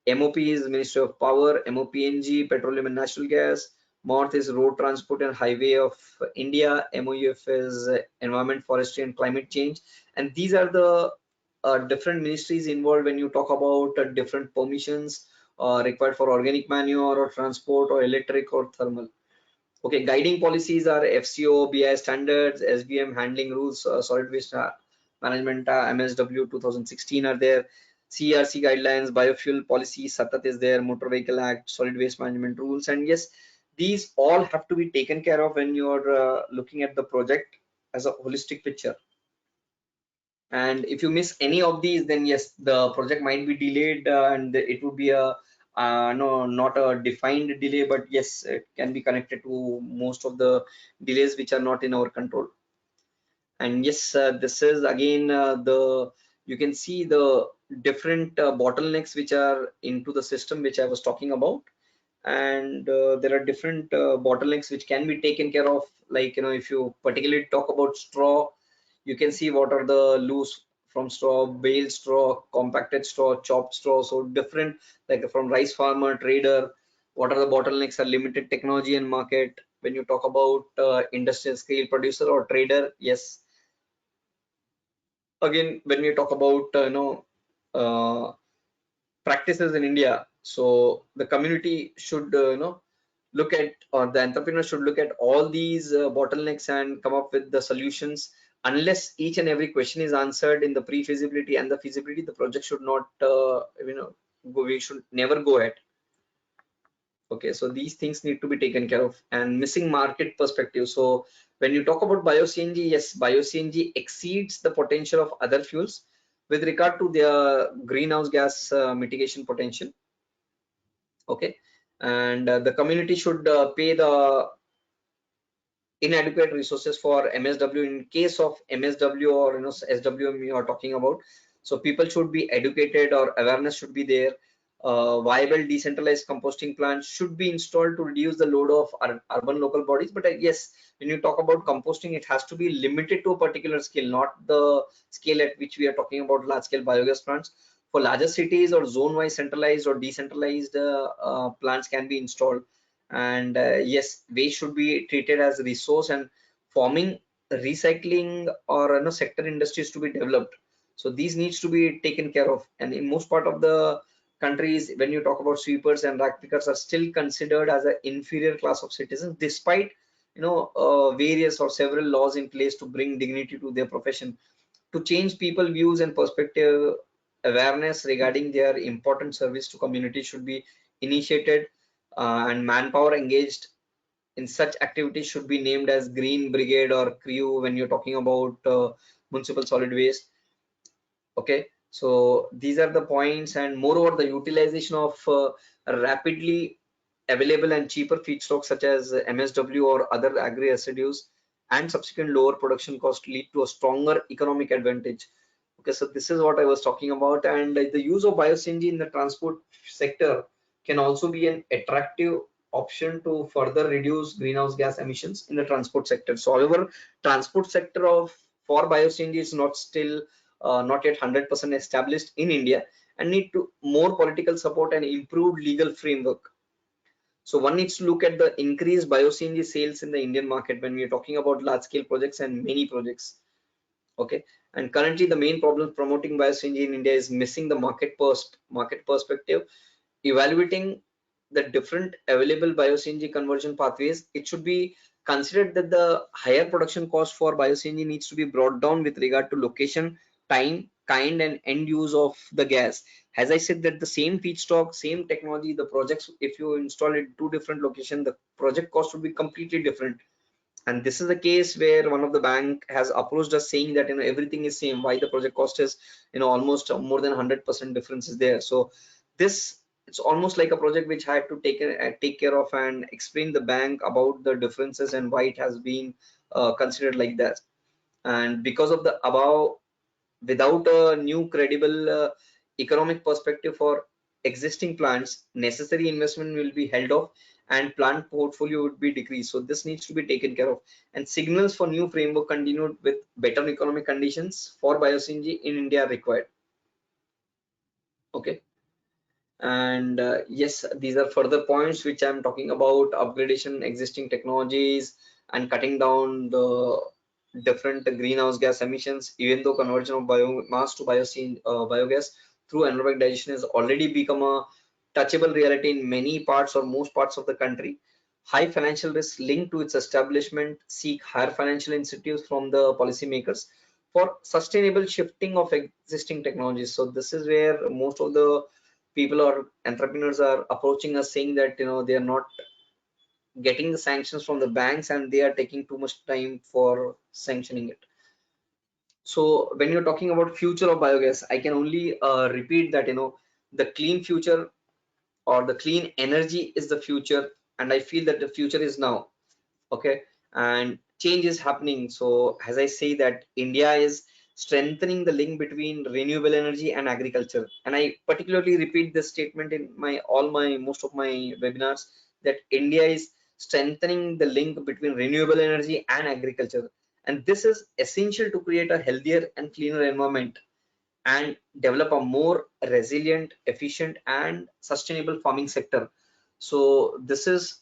MOP is Ministry of Power. MOPNG, Petroleum and Natural Gas. MORTH is Road Transport and Highway of India. MOUF is Environment, Forestry and Climate Change. And these are the different ministries involved when you talk about different permissions required for organic manure or transport or electric or thermal. Okay, guiding policies are FCO, BI standards, SBM handling rules, solid waste management, MSW 2016 are there, CRC guidelines, biofuel policy, SATAT is there, Motor Vehicle Act, solid waste management rules, and yes, these all have to be taken care of when you're looking at the project as a holistic picture. And if you miss any of these, then yes, the project might be delayed, and it would be a no, not a defined delay, but yes, it can be connected to most of the delays which are not in our control. And yes, this is again the you can see the different bottlenecks which are into the system which I was talking about. And there are different bottlenecks which can be taken care of, like, if you particularly talk about straw, you can see what are the loose from straw, bale straw, compacted straw, chopped straw. So different, like from rice farmer, trader, what are the bottlenecks are limited technology and market. When you talk about industrial scale producer or trader, yes, again when we talk about uh, practices in India. So the community should look at, or the entrepreneur should look at all these bottlenecks and come up with the solutions. Unless each and every question is answered in the pre-feasibility and the feasibility, the project should not we should never go ahead. Okay, so these things need to be taken care of. And missing market perspective. So when you talk about bio CNG, yes, bio CNG exceeds the potential of other fuels with regard to their greenhouse gas mitigation potential. Okay, and the community should pay the inadequate resources for MSW in case of MSW or SWM you are talking about. So people should be educated, or awareness should be there. Viable decentralized composting plants should be installed to reduce the load of urban local bodies. But yes, when you talk about composting, it has to be limited to a particular scale, not the scale at which we are talking about large scale biogas plants. For larger cities or zone wise centralized or decentralized plants can be installed. And yes, waste should be treated as a resource, and forming, recycling, or sector industries to be developed. So these needs to be taken care of. And in most part of the countries, when you talk about sweepers and rag pickers, are still considered as an inferior class of citizens, despite various or several laws in place to bring dignity to their profession. To change people views and perspective, awareness regarding their important service to community should be initiated, and manpower engaged in such activities should be named as green brigade or crew when you're talking about municipal solid waste. Okay, so these are the points. And moreover, the utilization of rapidly available and cheaper feedstocks such as MSW or other agri residues, and subsequent lower production cost lead to a stronger economic advantage. Okay, so this is what I was talking about. And the use of bio-CNG in the transport sector can also be an attractive option to further reduce greenhouse gas emissions in the transport sector. So however, transport sector of for bio-CNG is not yet 100% established in India, and need to more political support and improved legal framework. So one needs to look at the increased bio-CNG sales in the Indian market when we are talking about large scale projects and many projects. Okay, and currently the main problem promoting bio-CNG in India is missing the market perspective. Evaluating the different available bio-CNG conversion pathways, it should be considered that the higher production cost for bio-CNG needs to be brought down with regard to location, time, kind, and end use of the gas. As I said, that the same feedstock, same technology, the projects, if you install it two different locations, the project cost would be completely different. And this is the case where one of the bank has approached us saying that everything is same, why the project cost is almost more than 100% difference is there. So this, it's almost like a project which I had to take care of and explain the bank about the differences and why it has been considered like that. And because of the above, without a new credible economic perspective for existing plants, necessary investment will be held off and plant portfolio would be decreased. So this needs to be taken care of. And signals for new framework continued with better economic conditions for bio-CNG in India are required. Okay, and yes, these are further points which I'm talking about: upgradation existing technologies and cutting down the different greenhouse gas emissions. Even though conversion of biomass to biogas through anaerobic digestion has already become a touchable reality in many parts or most parts of the country, high financial risks linked to its establishment seek higher financial incentives from the policymakers for sustainable shifting of existing technologies. So this is where most of the people or entrepreneurs are approaching us saying that they are not getting the sanctions from the banks and they are taking too much time for sanctioning it. So when you're talking about future of biogas, I can only repeat that the clean future or the clean energy is the future, and I feel that the future is now. Okay, and change is happening. So as I say that India is strengthening the link between renewable energy and agriculture, and I particularly repeat this statement in most of my webinars, that India is strengthening the link between renewable energy and agriculture, and this is essential to create a healthier and cleaner environment and develop a more resilient, efficient, and sustainable farming sector. So this is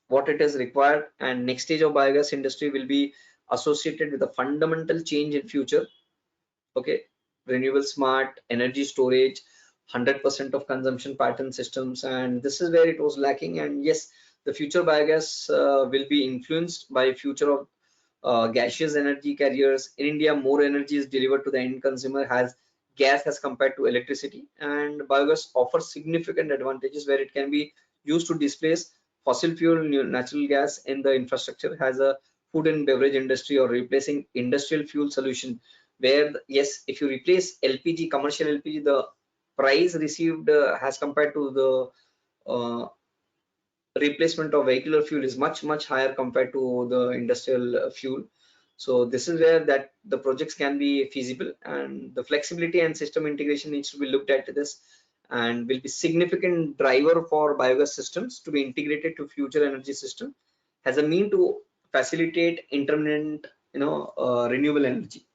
what it is required. And next stage of biogas industry will be associated with a fundamental change in future. Okay, renewable smart energy storage, 100% of consumption pattern systems, and this is where it was lacking. And yes, the future biogas will be influenced by future of gaseous energy carriers. In India, more energy is delivered to the end consumer as gas as compared to electricity, and biogas offers significant advantages where it can be used to displace fossil fuel natural gas in the infrastructure, has a food and beverage industry, or replacing industrial fuel solution where yes, if you replace LPG, commercial LPG, the price received as compared to the replacement of vehicular fuel is much higher compared to the industrial fuel. So this is where that the projects can be feasible, and the flexibility and system integration needs to be looked at this, and will be significant driver for biogas systems to be integrated to future energy system as a mean to facilitate intermittent renewable energy.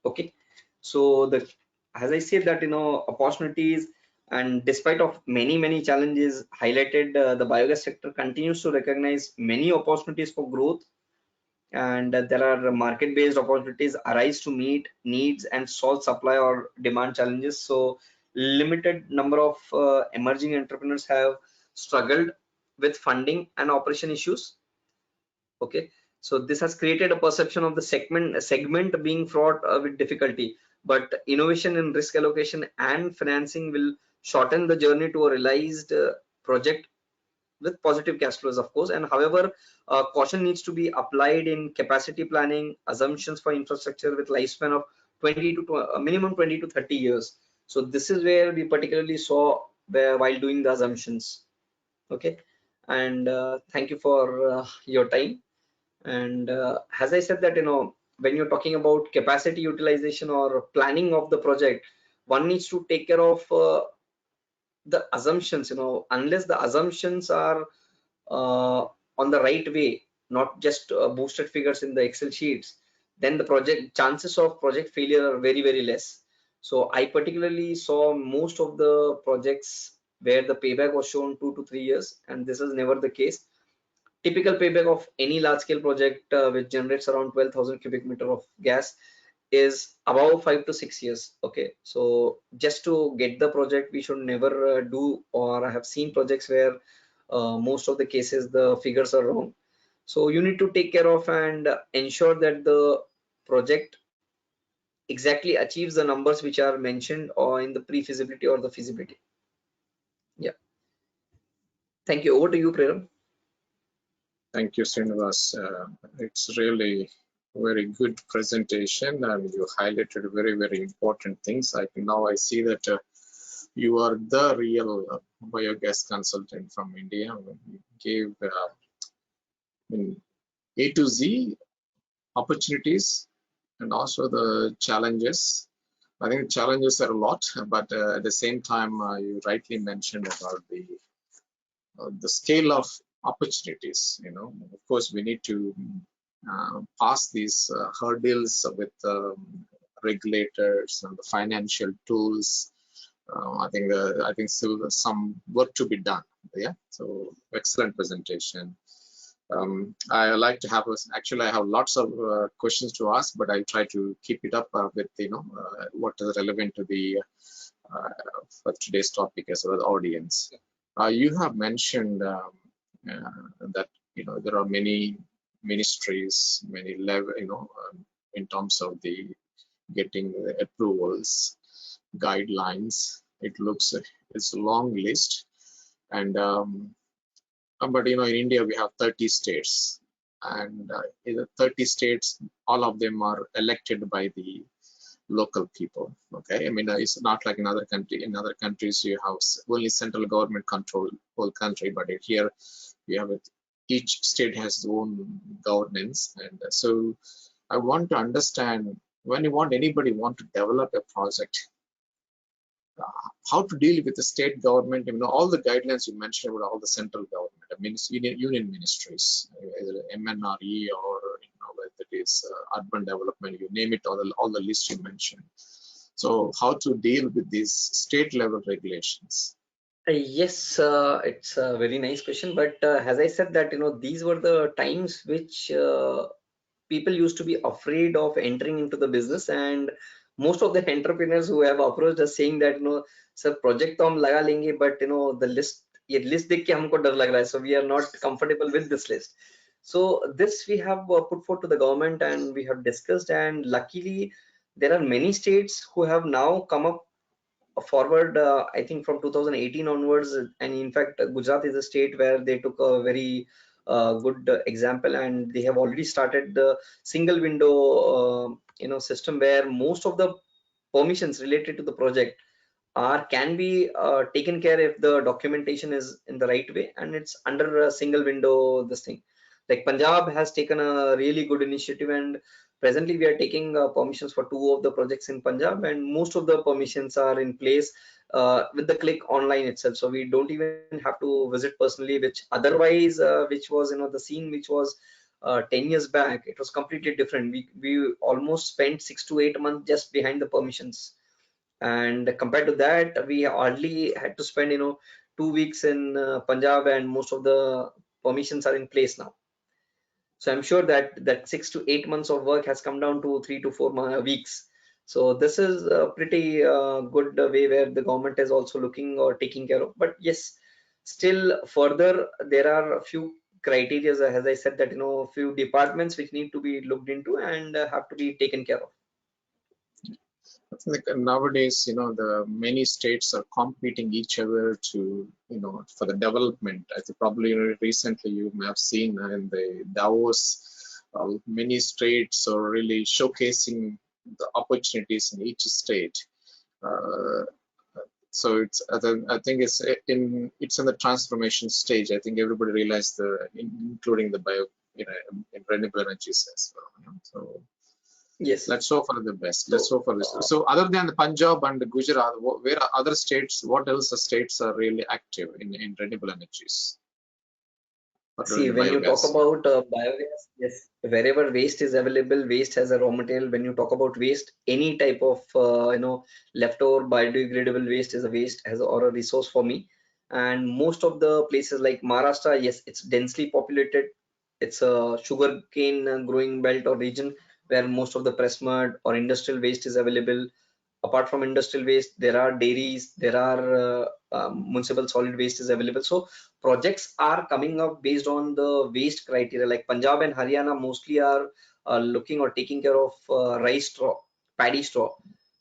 Okay, so the as I said that opportunities, and despite of many challenges highlighted, the biogas sector continues to recognize many opportunities for growth, and there are market based opportunities arise to meet needs and solve supply or demand challenges. So limited number of emerging entrepreneurs have struggled with funding and operation issues. Okay, so this has created a perception of the segment being fraught with difficulty, but innovation in risk allocation and financing will shorten the journey to a realized project with positive cash flows, of course. And however, caution needs to be applied in capacity planning assumptions for infrastructure with lifespan of 20 to minimum 20 to 30 years. So this is where we particularly saw where while doing the assumptions. Okay, and thank you for your time. And as I said that when you're talking about capacity utilization or planning of the project, one needs to take care of the assumptions. Unless the assumptions are on the right way, not just boosted figures in the Excel sheets, then the project chances of project failure are very less. So I particularly saw most of the projects where the payback was shown 2 to 3 years, and this is never the case. Typical payback of any large scale project which generates around 12,000 cubic meter of gas is about 5 to 6 years. Okay, so just to get the project, we should never do, or I have seen projects where most of the cases the figures are wrong. So you need to take care of and ensure that the project exactly achieves the numbers which are mentioned or in the pre-feasibility or the feasibility. Yeah, thank you. Over to you, Preram. Thank you, Srinivas. It's really very good presentation, and you highlighted very important things. Now I see that you are the real biogas consultant from India. You gave A to Z opportunities and also the challenges. I think the challenges are a lot, but at the same time, you rightly mentioned about the scale of opportunities. Of course, we need to pass these hurdles with regulators and the financial tools. I think still some work to be done. Yeah. So excellent presentation. I like to have actually I have lots of questions to ask, but I try to keep it up with what is relevant to the for today's topic as well as audience. You have mentioned that there are many ministries, many level, in terms of the getting the approvals, guidelines. It looks it's a long list, and but in India we have 30 states, and in the 30 states, all of them are elected by the local people. Okay, I mean it's not like in other country. In other countries you have only central government control whole country, but here we have it. Each state has its own governance, and so I want to understand when anybody want to develop a project, how to deal with the state government. All the guidelines you mentioned about all the central government, I mean, union ministries, either MNRE or whether it is urban development, you name it, all the lists you mentioned. So how to deal with these state level regulations? Yes, it's a very nice question, but as I said that these were the times which people used to be afraid of entering into the business, and most of the entrepreneurs who have approached us saying that, sir, project तो हम लगा लेंगे, but the list, ये list देख के हमको डर लग रहा है, so we are not comfortable with this list. So this we have put forward to the government and we have discussed, and luckily there are many states who have now come up forward, I think from 2018 onwards, and in fact Gujarat is a state where they took a very good example, and they have already started the single window system where most of the permissions related to the project are can be taken care if the documentation is in the right way and it's under a single window. This thing, like Punjab has taken a really good initiative, and presently we are taking permissions for 2 of the projects in Punjab, and most of the permissions are in place with the click online itself, so we don't even have to visit personally, which otherwise which was the scene which was 10 years back, it was completely different. We almost spent 6 to 8 months just behind the permissions, and compared to that we hardly had to spend 2 weeks in Punjab, and most of the permissions are in place now. So I'm sure that 6 to 8 months of work has come down to 3 to 4 weeks. So this is a pretty good way where the government is also looking or taking care of. But yes, still further there are a few criteria, as I said, that few departments which need to be looked into and have to be taken care of. I think nowadays, the many states are competing each other to, for the development. I think probably recently you may have seen in the Davos, many states are really showcasing the opportunities in each state. Uh, so I think it's in the transformation stage. I think everybody realized including the in renewable energies as well. So Yes. let's hope for the best. Let's hope for this. So other than the Punjab and Gujarat, where are other states? What else states are really active in renewable energies? See, The when you talk biogas. about biogas, yes, wherever waste is available, waste has a raw material. When you talk about waste, any type of leftover biodegradable waste is a waste as or a resource for me. And most of the places like Maharashtra, yes, it's densely populated. It's a sugarcane growing belt or region where most of the press mud or industrial waste is available. Apart from industrial waste, there are dairies, there are municipal solid waste is available. So projects are coming up based on the waste criteria. Like Punjab and Haryana mostly are looking or taking care of rice straw, paddy straw,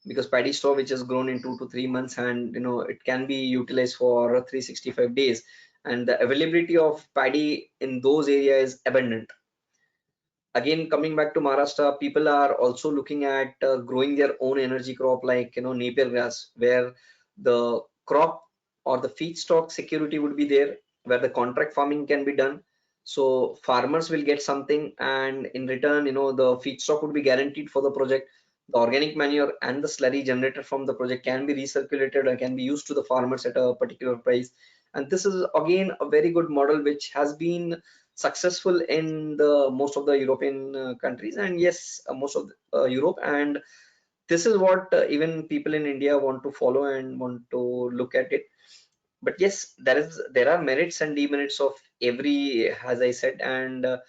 because paddy straw which is grown in 2 to 3 months, and it can be utilized for 365 days, and the availability of paddy in those areas is abundant. Again, coming back to Maharashtra, people are also looking at growing their own energy crop, like Napier grass, where the crop or the feedstock security would be there, where the contract farming can be done. So farmers will get something, and in return, the feedstock would be guaranteed for the project. The organic manure and the slurry generated from the project can be recirculated and can be used to the farmers at a particular price. And this is again a very good model which has been successful in the most of the European countries, and yes, most of Europe. And this is what even people in India want to follow and want to look at it. But yes, there are merits and demerits of every, as I said. And the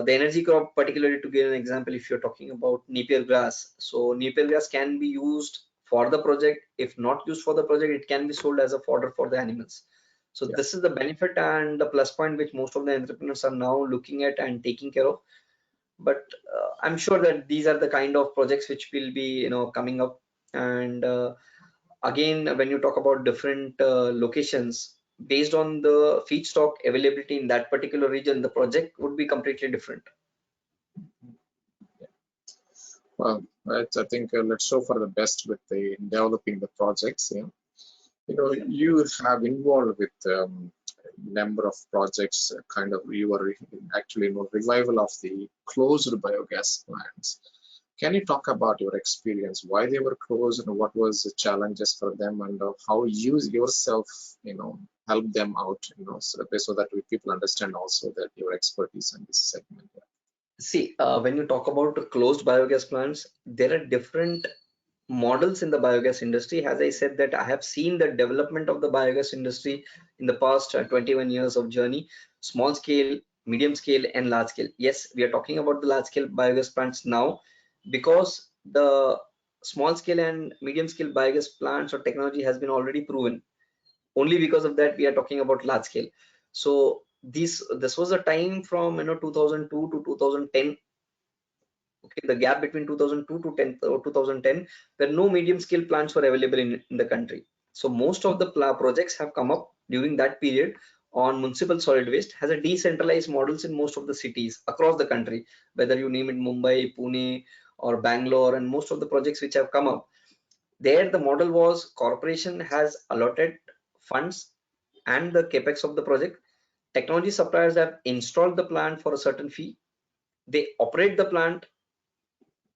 energy crop, particularly to give an example, if you're talking about Napier grass, so Napier grass can be used for the project. If not used for the project, it can be sold as a fodder for the animals. So Yeah. this is the benefit and the plus point which most of the entrepreneurs are now looking at and taking care of. But I'm sure that these are the kind of projects which will be coming up. And again, when you talk about different locations, based on the feedstock availability in that particular region, the project would be completely different. Well, I think let's hope for the best with the developing the projects. Yeah. You have involved with number of projects. Kind of, you are actually revival of the closed biogas plants. Can you talk about your experience, why they were closed, and what was the challenges for them, and how you yourself, help them out, so that people understand also that your expertise in this segment. See, when you talk about closed biogas plants, there are different models in the biogas industry. As I said, that I have seen the development of the biogas industry in the past 21 years of journey: small scale, medium scale, and large scale. Yes, we are talking about the large scale biogas plants now, because the small scale and medium scale biogas plants or technology has been already proven. Only because of that we are talking about large scale. So this was a time from 2002 to 2010. Okay, the gap between 2002 to 10 or 2010, where no medium scale plants were available in the country. So most of the projects have come up during that period on municipal solid waste, has a decentralized models in most of the cities across the country, whether you name it Mumbai, Pune or Bangalore, and most of the projects which have come up there, the model was corporation has allotted funds and the capex of the project. Technology suppliers have installed the plant for a certain fee. They operate the plant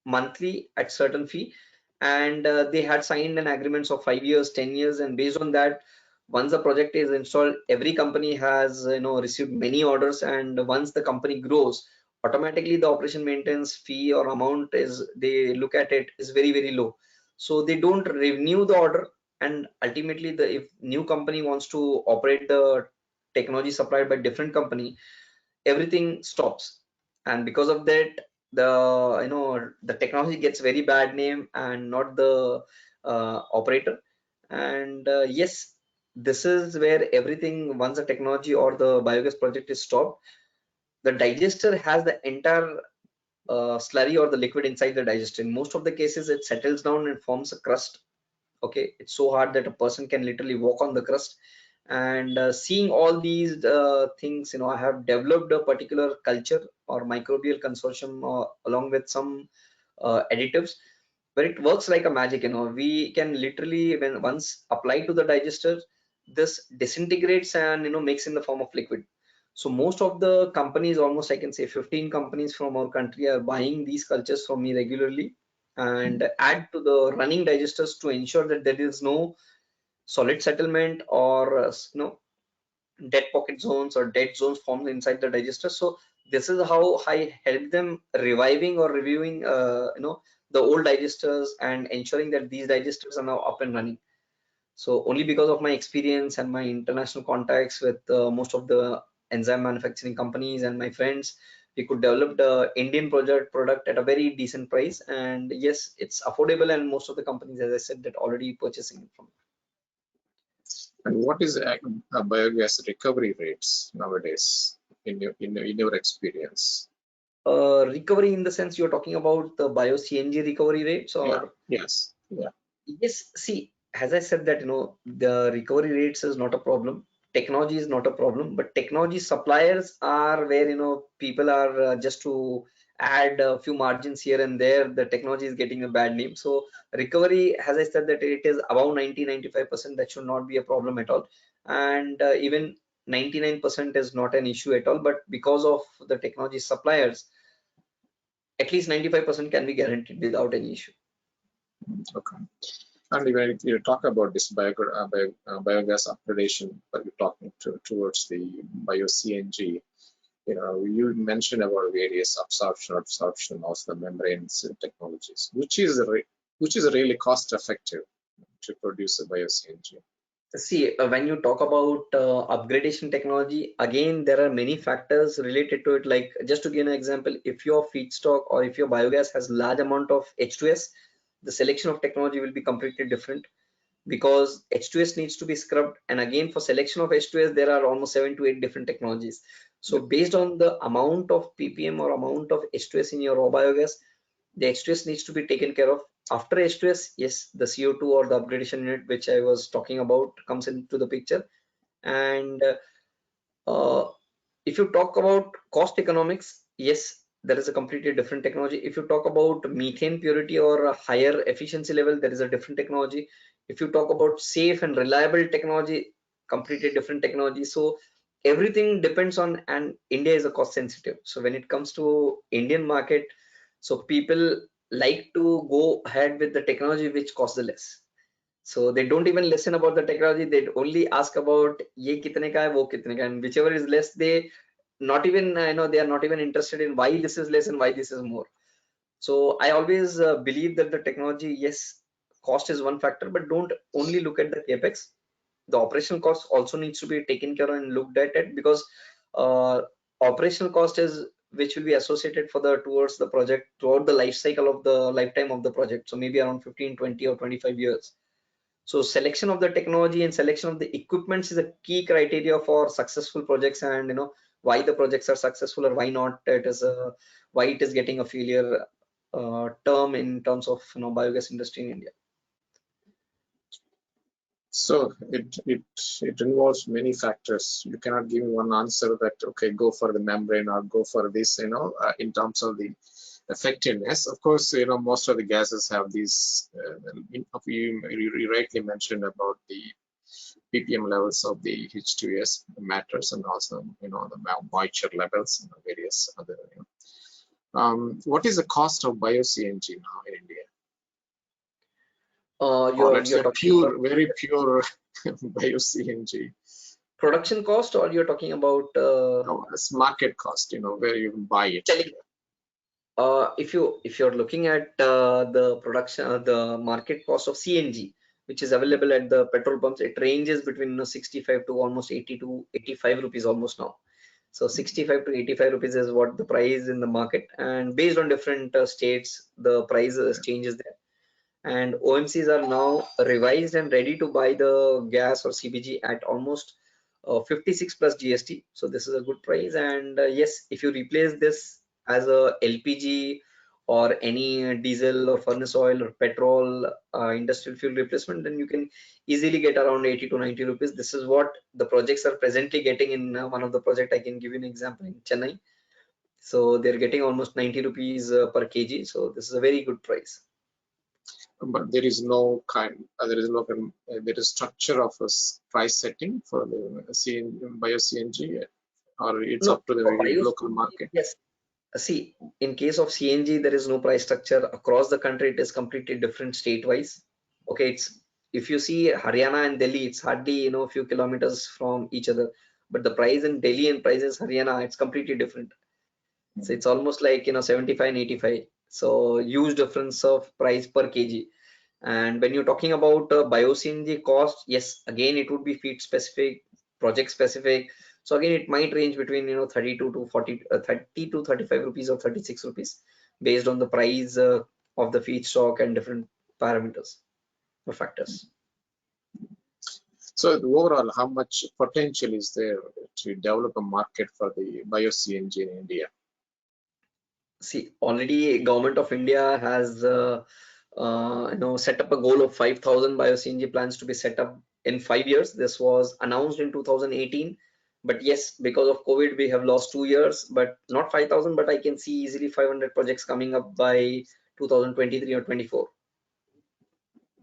monthly at certain fee, and they had signed an agreements of 5 years, 10 years, and based on that, once the project is installed, every company has received many orders, and once the company grows, automatically the operation maintenance fee or amount is, they look at it, is very very low. So they don't renew the order, and ultimately the if new company wants to operate the technology supplied by different company, everything stops. And because of that, the technology gets very bad name and not the operator. And yes, this is where everything, once the technology or the biogas project is stopped, the digester has the entire slurry or the liquid inside the digester. In most of the cases it settles down and forms a crust. Okay, it's so hard that a person can literally walk on the crust. And seeing all these things, I have developed a particular culture or microbial consortium along with some additives, where it works like a magic. We can literally, when once applied to the digester, this disintegrates and makes in the form of liquid. So most of the companies, almost I can say 15 companies from our country, are buying these cultures from me regularly and add to the running digesters to ensure that there is no solid settlement or dead pocket zones or dead zones formed inside the digester. So this is how I help them reviving or reviewing the old digesters and ensuring that these digesters are now up and running. So only because of my experience and my international contacts with most of the enzyme manufacturing companies and my friends, we could develop the Indian product at a very decent price. And yes, it's affordable, and most of the companies, as I said, that already purchasing it from. And what is biogas recovery rates nowadays in your experience? Recovery in the sense you're talking about the bio CNG recovery rates, Yeah. or? Yes. Yeah. Yes, see, as I said that the recovery rates is not a problem. Technology is not a problem, but technology suppliers are where people are just to add a few margins here and there. The technology is getting a bad name. So recovery, as I said, that it is above 90-95%. That should not be a problem at all. And even 99% is not an issue at all. But because of the technology suppliers, at least 95% can be guaranteed without any issue. Okay. And when you talk about this biogas upgradation, but you're talking towards the bio CNG, you mentioned about various absorption, also the membranes technologies, which is really cost effective to produce a bio CNG. See, when you talk about upgradation technology, again, there are many factors related to it. Like, just to give an example, if your feedstock or if your biogas has large amount of H2S, the selection of technology will be completely different, because H2S needs to be scrubbed. And again, for selection of H2S, there are almost 7 to 8 different technologies. So based on the amount of ppm or amount of H2S in your raw biogas, the H2S needs to be taken care of. After H2S, yes, the CO2 or the upgradation unit, which I was talking about, comes into the picture. And uh, if you talk about cost economics, yes, there is a completely different technology. If you talk about methane purity or a higher efficiency level, there is a different technology. If you talk about safe and reliable technology, completely different technology. So everything depends on, and India is a cost sensitive. So when it comes to Indian market, so people like to go ahead with the technology which costs the less. So they don't even listen about the technology. They only ask about ye kitne ka hai, wo kitne ka hai, and whichever is less, they not even they are not even interested in why this is less and why this is more. So I always believe that the technology, yes, cost is one factor, but don't only look at the capex. The operational cost also needs to be taken care of and looked at it, because uh, operational cost is which will be associated for the towards the project throughout the lifetime of the project. So maybe around 15, 20 or 25 years. So selection of the technology and selection of the equipments is a key criteria for successful projects, and why the projects are successful or why not. It is why it is getting a failure term in terms of biogas industry in India. So it involves many factors. You cannot give one answer that okay, go for the membrane or go for this. In terms of the effectiveness. Of course, most of the gases have these. You rightly mentioned about the ppm levels of the H2S matters, and also the moisture levels and various other. What is the cost of bio-CNG now in India? Or let's You're say talking about very pure bio-CNG. production cost, or you're talking about No, it's market cost, where you can buy it. selling? If you're looking at the production, the market cost of CNG, which is available at the petrol pumps, it ranges between 65 to almost 80 to 85 rupees almost now. So 65 to 85 rupees is what the price in the market, and based on different states, the price changes there. And OMCs are now revised and ready to buy the gas or CBG at almost 56 plus GST. So this is a good price. And yes, if you replace this as a LPG or any diesel or furnace oil or petrol industrial fuel replacement, then you can easily get around 80 to 90 rupees. This is what the projects are presently getting in one of the project. I can give you an example in Chennai. So they're getting almost 90 rupees per kg. So this is a very good price. But there is no there is structure of a price setting for the bio-CNG, or it's No, up to the for bio local CNG, market. yes. See, in case of CNG, there is no price structure across the country. It is completely different state-wise. Okay, it's if you see Haryana and Delhi, it's hardly a few kilometers from each other. But the price in Delhi and price in Haryana, it's completely different. So it's almost like 75 and 85. So huge difference of price per kg. And when you're talking about bio-CNG cost, yes, again it would be feed specific, project specific. So again, it might range between 32 to 40, 30 to 35 rupees or 36 rupees, based on the price of the feedstock and different parameters or factors. So overall, how much potential is there to develop a market for the bio-CNG in India? See, already government of India has set up a goal of 5,000 bio-CNG plants to be set up in 5 years. This was announced in 2018, but yes, because of COVID, we have lost 2 years, but not 5,000, but I can see easily 500 projects coming up by 2023 or 24.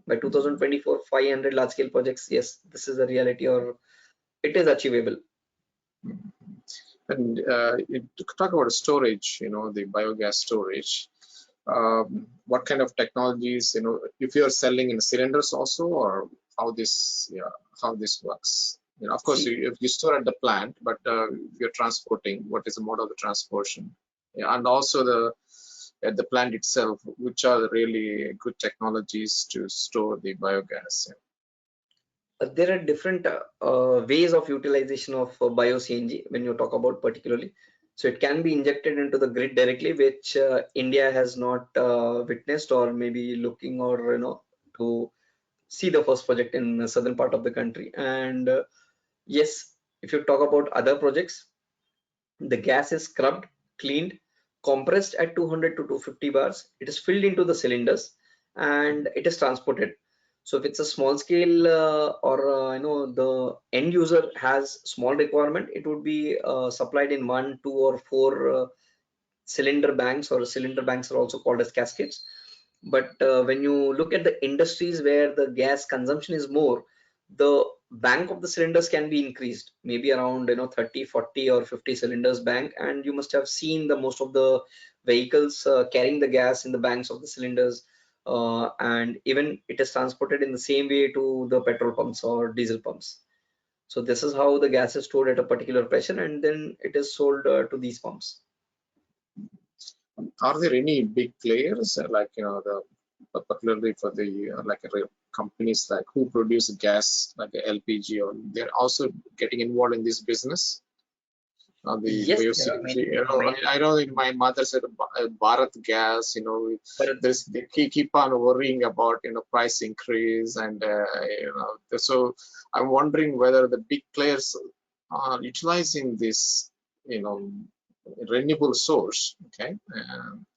By 2024, 500 large-scale projects. Yes, this is a reality, or it is achievable. And to talk about storage, the biogas storage. What kind of technologies, if you're selling in cylinders also, or how this works? Of course, if you store at the plant, but if you're transporting, what is the mode of the transportation? Yeah, and also at the plant itself, which are really good technologies to store the biogas? There are different ways of utilization of bio-CNG when you talk about particularly. So it can be injected into the grid directly, which India has not witnessed, or maybe looking, or to see the first project in the southern part of the country. And yes, if you talk about other projects, the gas is scrubbed, cleaned, compressed at 200 to 250 bars. It is filled into the cylinders and it is transported. So if it's a small scale or the end user has small requirement, it would be supplied in 1, 2, or 4 cylinder banks, or cylinder banks are also called as caskets. But when you look at the industries where the gas consumption is more, the bank of the cylinders can be increased, maybe around 30, 40 or 50 cylinders bank. And you must have seen the most of the vehicles carrying the gas in the banks of the cylinders, and even it is transported in the same way to the petrol pumps or diesel pumps. So this is how the gas is stored at a particular pressure, and then it is sold to these pumps. Are there any big players like particularly for the companies like who produce gas like LPG, or they're also getting involved in this business? The Yes, there are VOC. many, You know, many, I know my mother said Bharat Gas. You know, but they keep on worrying about price increase, and so I'm wondering whether the big players are utilizing this you know renewable source. Okay,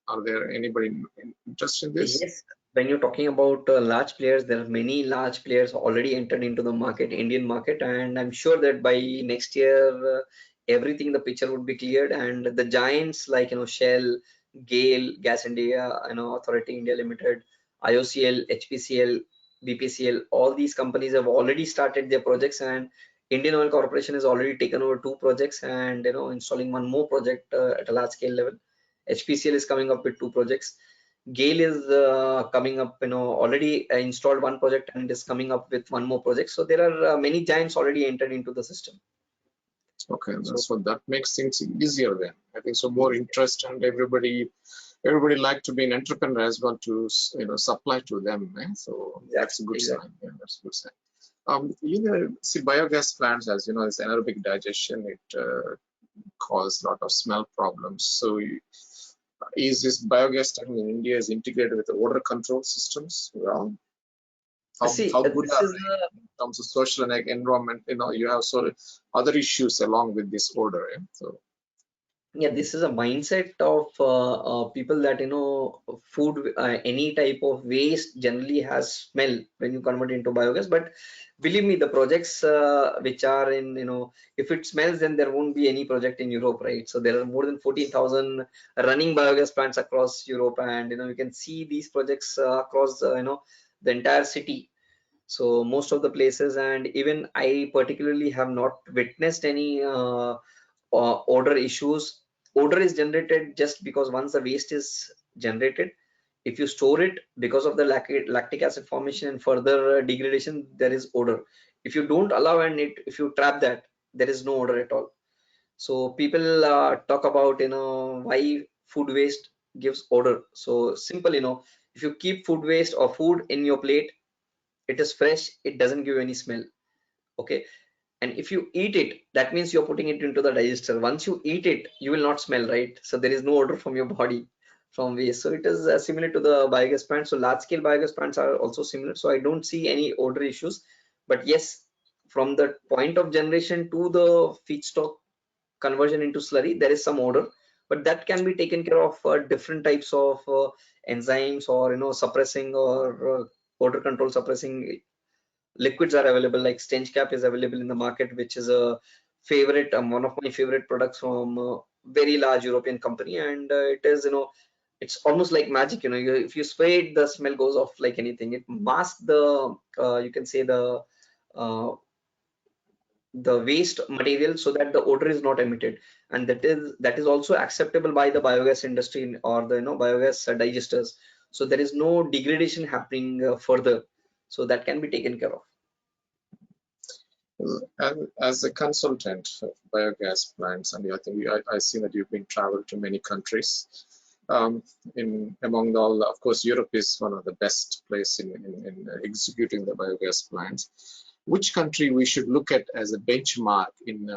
are there anybody interested in this? yes, when you're talking about large players, there are many large players already entered into the market, Indian market, and I'm sure that by next year, everything the picture would be cleared, and the giants like Shell, GAIL, Gas India, Authority India Limited, IOCL, HPCL, BPCL, all these companies have already started their projects, and Indian Oil Corporation has already taken over two projects and installing one more project at a large scale level. HPCL is coming up with two projects. GAIL is coming up, already installed one project and is coming up with one more project. So there are many giants already entered into the system. Okay, So so that makes things easier then. I think so. More yes, interest, and everybody like to be an entrepreneur as well to supply to them. So that's exactly, a good exactly. sign. Yeah, that's a good sign. See, biogas plants, as you know, is anaerobic digestion. It causes a lot of smell problems. So, is this biogas tank in India is integrated with the odor control systems? Well, See, how good this are is they in terms of social and environment? You have so other issues along with this odor. Yeah? So, yeah, this is a mindset of people that food, any type of waste generally has smell when you convert into biogas. But believe me, the projects which are in if it smells, then there won't be any project in Europe, right? So there are more than 14,000 running biogas plants across Europe, and you can see these projects across the entire city. So most of the places, and even I particularly have not witnessed any odor issues. Odor is generated just because once the waste is generated, if you store it, because of the lactic acid formation and further degradation, there is odor. If you don't allow, and if you trap that, there is no odor at all. So people talk about why food waste gives odor. So simple, if you keep food waste or food in your plate, it is fresh, it doesn't give any smell. Okay, and if you eat it, that means you're putting it into the digester. Once you eat it, you will not smell, right? So there is no odor from your body from waste. So it is similar to the biogas plants. So large scale biogas plants are also similar, so I don't see any odor issues. But yes, from the point of generation to the feedstock conversion into slurry, there is some odor, but that can be taken care of different types of enzymes, or suppressing, or odor control suppressing liquids are available. Like stench cap is available in the market, which is a favorite, one of my favorite products from a very large European company. And it is it's almost like magic. If you spray it, the smell goes off like anything. It masks the you can say uh, the waste material, so that the odor is not emitted, and that is also acceptable by the biogas industry, or the biogas digesters. So there is no degradation happening further, so that can be taken care of. as a consultant of biogas plants, and I think I see that you've been traveled to many countries. In among all, of course, Europe is one of the best place in executing the biogas plants. Which country we should look at as a benchmark in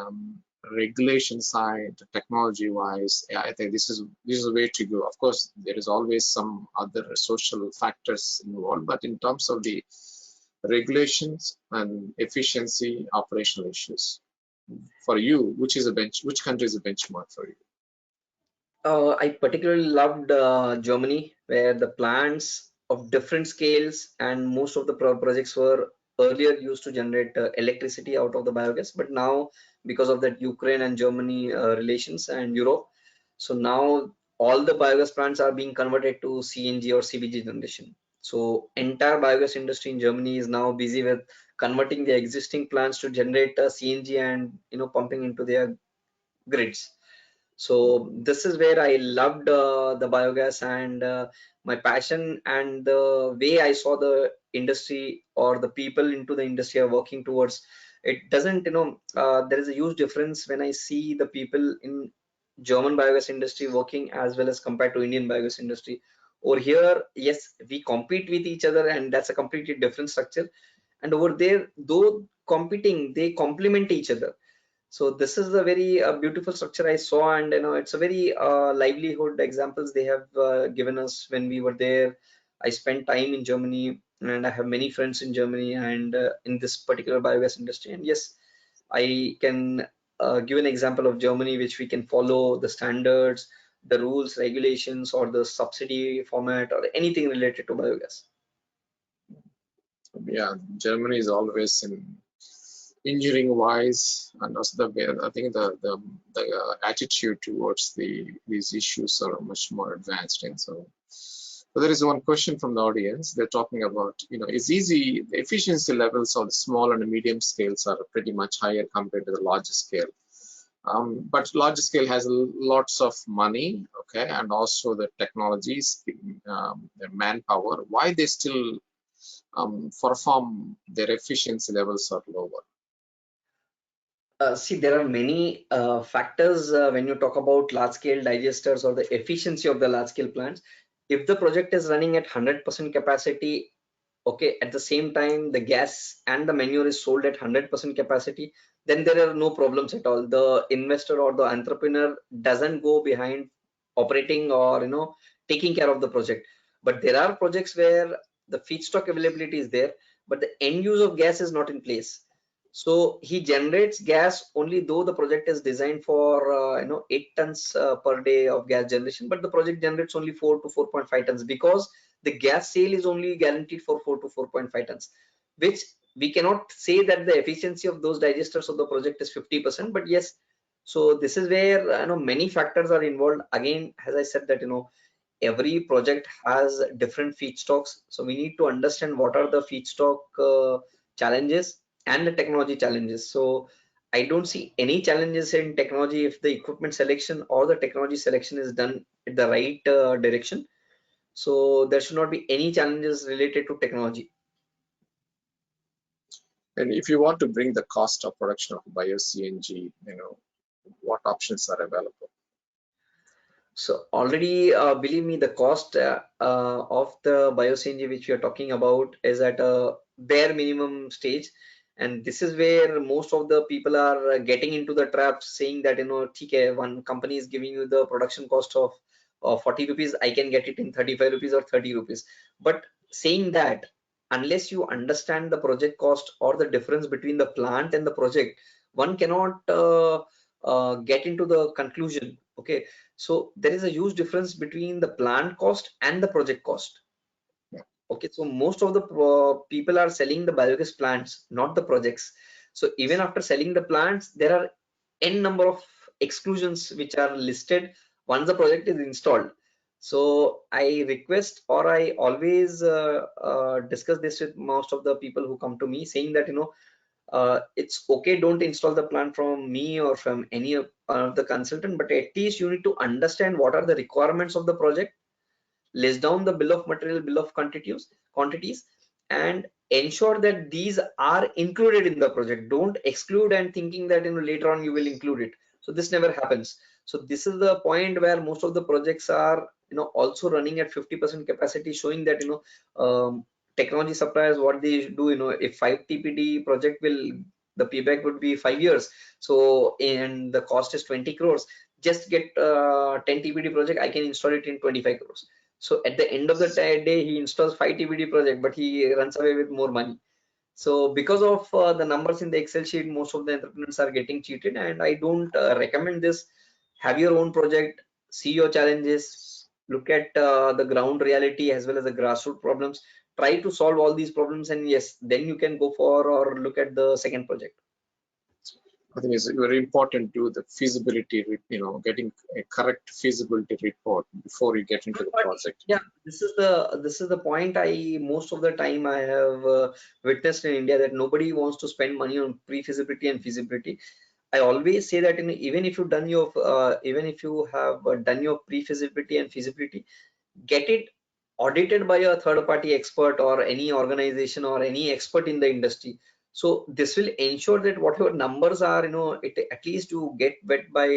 regulation side, technology wise? Yeah, I think this is a way to go. Of course, there is always some other social factors involved, but in terms of the regulations and efficiency, operational issues, for you, which country is a benchmark for you? I particularly loved Germany, where the plants of different scales and most of the projects were earlier used to generate electricity out of the biogas, but now because of that Ukraine and Germany relations and Europe, so now all the biogas plants are being converted to CNG or CBG generation. So entire biogas industry in Germany is now busy with converting the existing plants to generate CNG, and pumping into their grids. So this is where I loved the biogas, and my passion and the way I saw the industry, or the people into the industry are working towards. It doesn't, there is a huge difference when I see the people in German biogas industry working as well as compared to Indian biogas industry. Over here, yes, we compete with each other, and that's a completely different structure. And over there, though competing, they complement each other. So this is a very beautiful structure I saw, and it's a very livelihood examples they have given us when we were there. I spent time in Germany, and I have many friends in Germany and in this particular biogas industry. And yes, I can give an example of Germany, which we can follow the standards, the rules, regulations, or the subsidy format, or anything related to biogas. Yeah, Germany is always in engineering wise, and also I think the attitude towards these issues are much more advanced. And so there is one question from the audience. They're talking about, it's easy, the efficiency levels on the small and medium scales are pretty much higher compared to the larger scale. But larger scale has lots of money, okay, and also the technologies, the manpower. Why they still perform, their efficiency levels are lower? See, there are many factors when you talk about large scale digesters or the efficiency of the large scale plants. If the project is running at 100% capacity, okay, at the same time the gas and the manure is sold at 100% capacity, then there are no problems at all. The investor or the entrepreneur doesn't go behind operating or taking care of the project. But there are projects where the feedstock availability is there, but the end use of gas is not in place. So he generates gas only though the project is designed for 8 tons per day of gas generation, but the project generates only 4 to 4.5 tons because the gas sale is only guaranteed for 4 to 4.5 tons, which we cannot say that the efficiency of those digesters of the project is 50%. But yes, so this is where many factors are involved. Again, as I said that every project has different feedstocks, so we need to understand what are the feedstock challenges and the technology challenges. So I don't see any challenges in technology if the equipment selection or the technology selection is done in the right direction. So there should not be any challenges related to technology. And if you want to bring the cost of production of bio-CNG, what options are available? So already, believe me, the cost of the bio-CNG which we are talking about is at a bare minimum stage, and this is where most of the people are getting into the trap, saying that TK, one company is giving you the production cost of 40 rupees, I can get it in 35 rupees or 30 rupees. But saying that, unless you understand the project cost or the difference between the plant and the project, one cannot get into the conclusion. Okay, so there is a huge difference between the plant cost and the project cost. Okay, so most of the people are selling the biogas plants, not the projects. So even after selling the plants, there are n number of exclusions which are listed once the project is installed. So I request, or I always discuss this with most of the people who come to me, saying that it's okay, don't install the plant from me or from any of the consultant, but at least you need to understand what are the requirements of the project, list down the bill of material, bill of quantities, and ensure that these are included in the project. Don't exclude and thinking that later on you will include it. So this never happens. So this is the point where most of the projects are also running at 50% capacity, showing that technology suppliers, what they do, if 5 TPD project will, the payback would be 5 years, so and the cost is 20 crores, just get 10 TPD project, I can install it in 25 crores. So at the end of the day, he installs 5 TPD project, but he runs away with more money. So because of the numbers in the Excel sheet, most of the entrepreneurs are getting cheated, and I don't recommend this. Have your own project, see your challenges, look at the ground reality as well as the grassroots problems. Try to solve all these problems, and yes, then you can go for or look at the second project. I think it's very important to do the feasibility, getting a correct feasibility report before you get into the But project. yeah, this is the point I most of the time I have witnessed in India, that nobody wants to spend money on pre-feasibility and feasibility. I always say that even if you've done your even if you have done your pre-feasibility and feasibility, get it audited by a third party expert or any organization or any expert in the industry. So this will ensure that whatever numbers are, at least you get vet by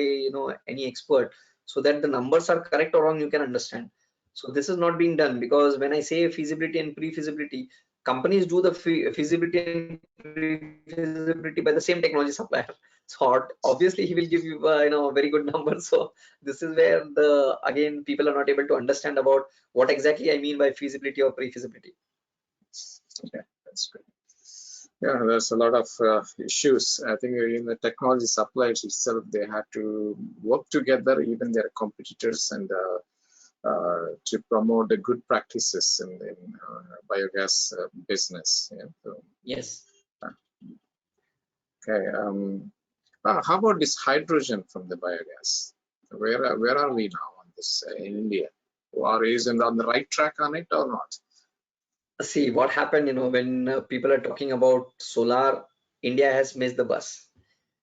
any expert, so that the numbers are correct or wrong, you can understand. So this is not being done, because when I say feasibility and pre-feasibility, companies do the feasibility and pre-feasibility by the same technology supplier. So obviously he will give you a very good number. So this is where the again people are not able to understand about what exactly I mean by feasibility or pre-feasibility. Yeah, that's great. Yeah, there's a lot of issues. I think in the technology suppliers itself, they had to work together, even their competitors, and to promote the good practices in biogas business. Yeah. So, Yes. okay. How about this hydrogen from the biogas? Where are we now on this in India? Or is it on the right track on it or not? See what happened, when people are talking about solar, India has missed the bus.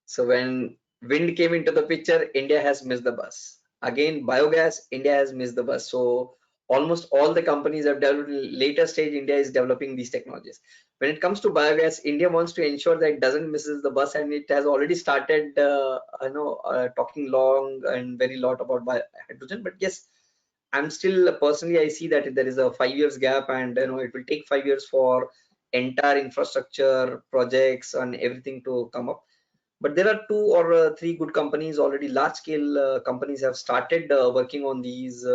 So when wind came into the picture, India has missed the bus. Again, biogas, India has missed the bus. So almost all the companies have developed later stage. India is developing these technologies. When it comes to biogas, India wants to ensure that it doesn't misses the bus, and it has already started, talking long and very lot about hydrogen. But yes, I'm still personally I see that there is a 5 years gap, and it will take 5 years for entire infrastructure projects and everything to come up. But there are two or three good companies already, large scale companies have started working on these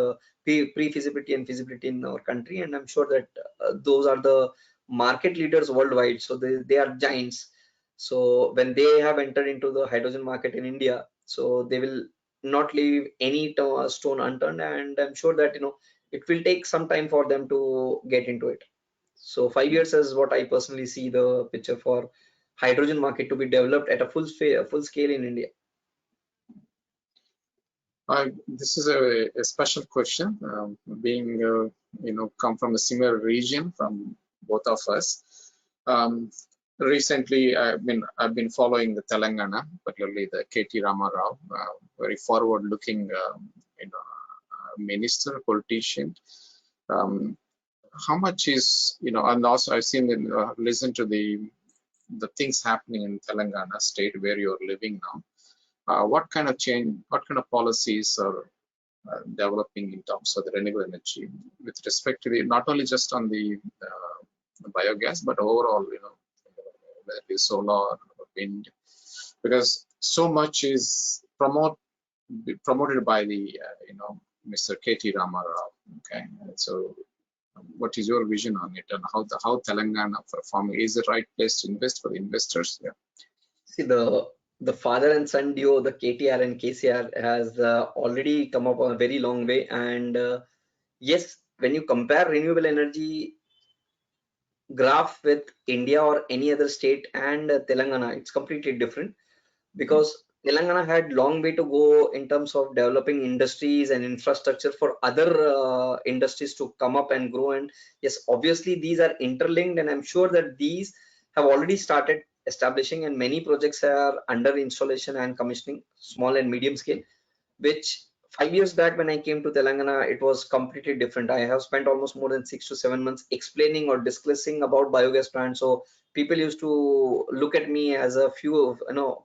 pre-feasibility and feasibility in our country, and I'm sure that those are the market leaders worldwide, so they are giants. So when they have entered into the hydrogen market in India, so they will not leave any stone unturned, and I'm sure that it will take some time for them to get into it. So 5 years is what I personally see the picture for hydrogen market to be developed at a full scale in India. This is a special question, being come from a similar region from both of us. Um, Recently, I've been following the Telangana, particularly the KT Ramarao, very forward-looking, minister, politician. Um, how much is and also I've seen and listened to the things happening in Telangana state where you're living now. What kind of change, what kind of policies are developing in terms of the renewable energy with respect to the not only just on the biogas but overall, whether it is solar or wind, because so much is promoted by the Mr. KT Ramarao. Okay, so what is your vision on it, and how Telangana performing? Is the right place to invest for the investors? Yeah. See the father and son duo, the KTR and KCR, has already come up on a very long way. And yes, when you compare renewable energy graph with India or any other state and Telangana, it's completely different, because Telangana had long way to go in terms of developing industries and infrastructure for other industries to come up and grow. And yes, obviously these are interlinked, and I'm sure that these have already started establishing, and many projects are under installation and commissioning, small and medium scale, which 5 years back when I came to Telangana, it was completely different. I have spent almost more than 6 to 7 months explaining or discussing about biogas plants. So people used to look at me as a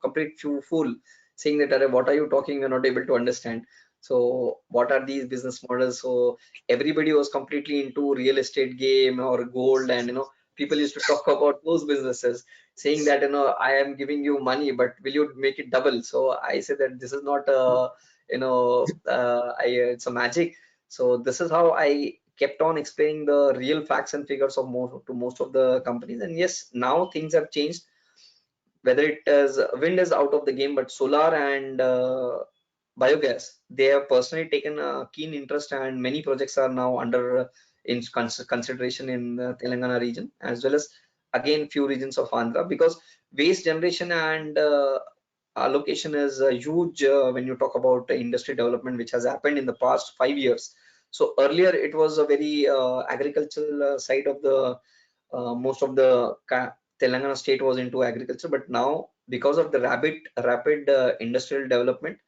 complete fool, saying that, "Arey, what are you talking? We're not able to understand. So what are these business models?" So everybody was completely into real estate game or gold, and people used to talk about those businesses, saying that I am giving you money, but will you make it double? So I said that this is not a it's a magic. So this is how I kept on explaining the real facts and figures of most of the companies. And yes, now things have changed. Whether it is wind is out of the game, but solar and biogas, they have personally taken a keen interest, and many projects are now under in consideration in the Telangana region, as well as again few regions of Andhra, because waste generation and allocation is huge when you talk about the industry development which has happened in the past 5 years. So earlier it was a very agricultural side of the most of the Telangana state was into agriculture, but now because of the rapid industrial development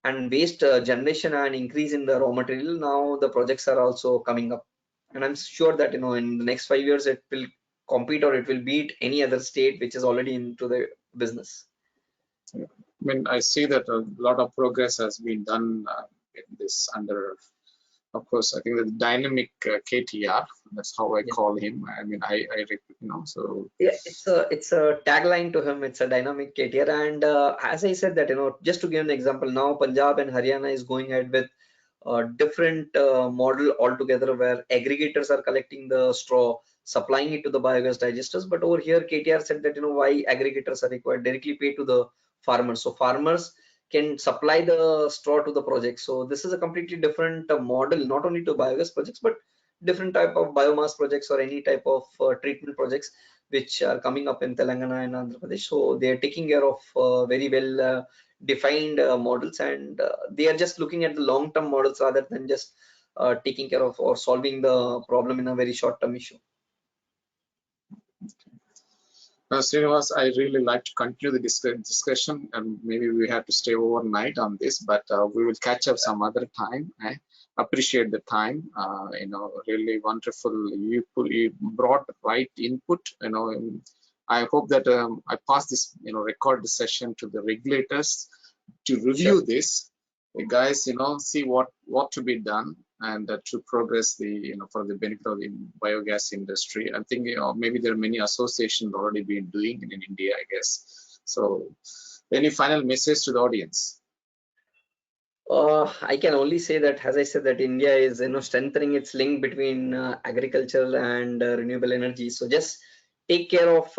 and waste generation and increase in the raw material, now the projects are also coming up, and I'm sure that in the next 5 years it will compete or it will beat any other state which is already into the business. I mean, I see that a lot of progress has been done in this under of course, I think the dynamic KTR. That's how I Yeah. call him. I mean, so Yeah, it's a tagline to him. It's a dynamic KTR, and as I said that, just to give an example, now Punjab and Haryana is going ahead with a different model altogether, where aggregators are collecting the straw, supplying it to the biogas digesters. But over here, KTR said that, why aggregators are required, directly pay to the farmers, so farmers can supply the straw to the project. So this is a completely different model, not only to biogas projects, but different type of biomass projects or any type of treatment projects which are coming up in Telangana and Andhra Pradesh. So they are taking care of very well defined models, and they are just looking at the long term models rather than just taking care of or solving the problem in a very short term issue. Srinivas, I really like to continue the discussion, and maybe we have to stay overnight on this, but we will catch up some other time. Appreciate the time. Really wonderful. You brought the right input. I hope that I pass this, record the session to the regulators to review Sure. this. Guys, see what to be done, and to progress for the benefit of the biogas industry. I think maybe there are many associations already been doing it in India, I guess. So, any final message to the audience? I can only say that, as I said, that India is, strengthening its link between agriculture and renewable energy. So just take care of,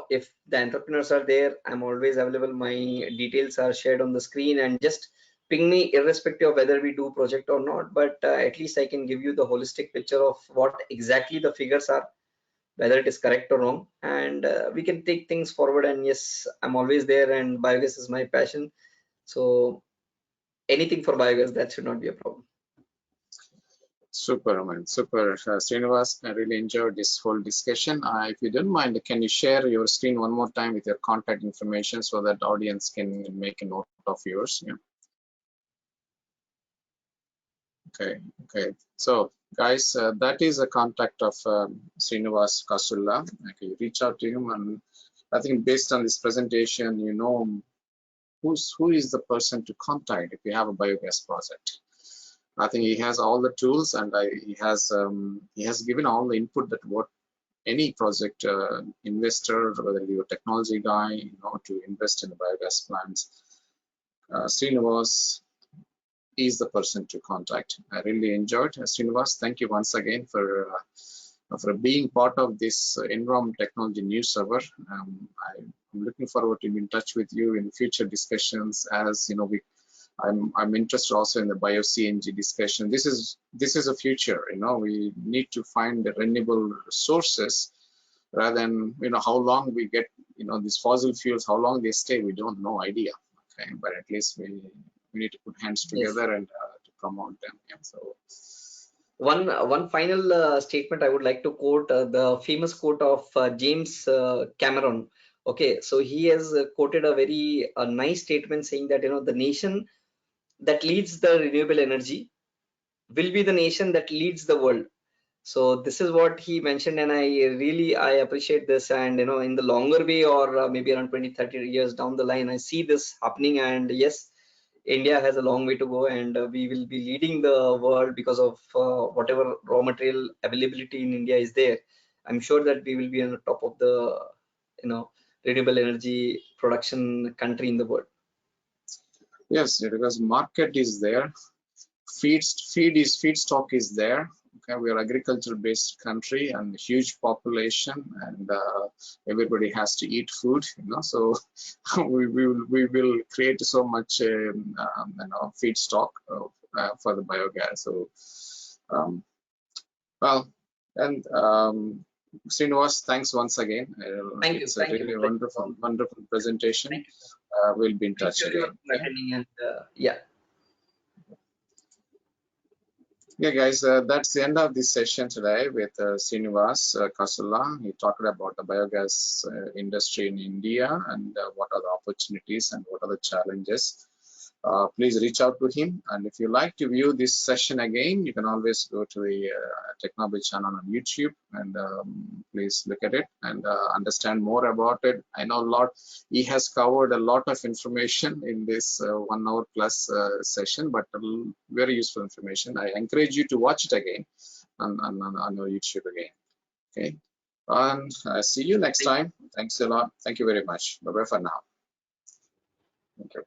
if the entrepreneurs are there, I'm always available. My details are shared on the screen, and just ping me irrespective of whether we do project or not. But at least I can give you the holistic picture of what exactly the figures are, whether it is correct or wrong, and we can take things forward. And yes, I'm always there, and biogas is my passion. So anything for biogas, that should not be a problem. Super, man. Super. Srinivas, I really enjoyed this whole discussion. If you don't mind, can you share your screen one more time with your contact information so that the audience can make a note of yours? Yeah. Okay. So, guys, that is a contact of Srinivas Kasulla. Okay, reach out to him, and I think based on this presentation, who is the person to contact if you have a biogas project. I think he has all the tools, and he has given all the input that what any project investor, whether you're a technology guy, to invest in the biogas plants. Srinivas is the person to contact. I really enjoyed. Srinivas, thank you once again for being part of this Environment Technology News Hour. I'm looking forward to be in touch with you in future discussions. As I'm interested also in the bio CNG discussion. This is a future. We need to find the renewable sources rather than how long we get these fossil fuels, how long they stay. We don't know idea. Okay, but at least we need to put hands Yes. together and to promote them. Yeah, so One final statement I would like to quote, the famous quote of James Cameron. Okay, so he has quoted a very nice statement saying that, the nation that leads the renewable energy will be the nation that leads the world. So this is what he mentioned, and I appreciate this. And in the longer way, or maybe around 20-30 years down the line, I see this happening. And yes, India has a long way to go, and we will be leading the world because of whatever raw material availability in India is there. I'm sure that we will be on the top of the renewable energy production country in the world. yes, because market is there, feedstock is there. Okay, we are agriculture based country and huge population, and everybody has to eat food, so we will create so much feedstock for the biogas. So well, and Srinivas, thanks once again. Thank you. It's a Thank really you. wonderful presentation. Thank you. We'll be in Thank touch you everyone again. for attending, and yeah. Yeah, guys, that's the end of this session today with Srinivas Kasulla. He talked about the biogas industry in India and what are the opportunities and what are the challenges. please reach out to him. And if you like to view this session again, you can always go to the Technology channel on YouTube and please look at it and understand more about it. I know a lot. He has covered a lot of information in this 1 hour plus session, but very useful information. I encourage you to watch it again on our YouTube again. Okay. And see you next time. Thanks a lot. Thank you very much. Bye bye for now. Thank you.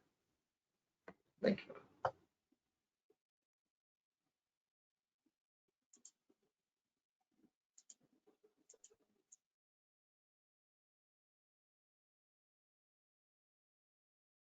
Thank you.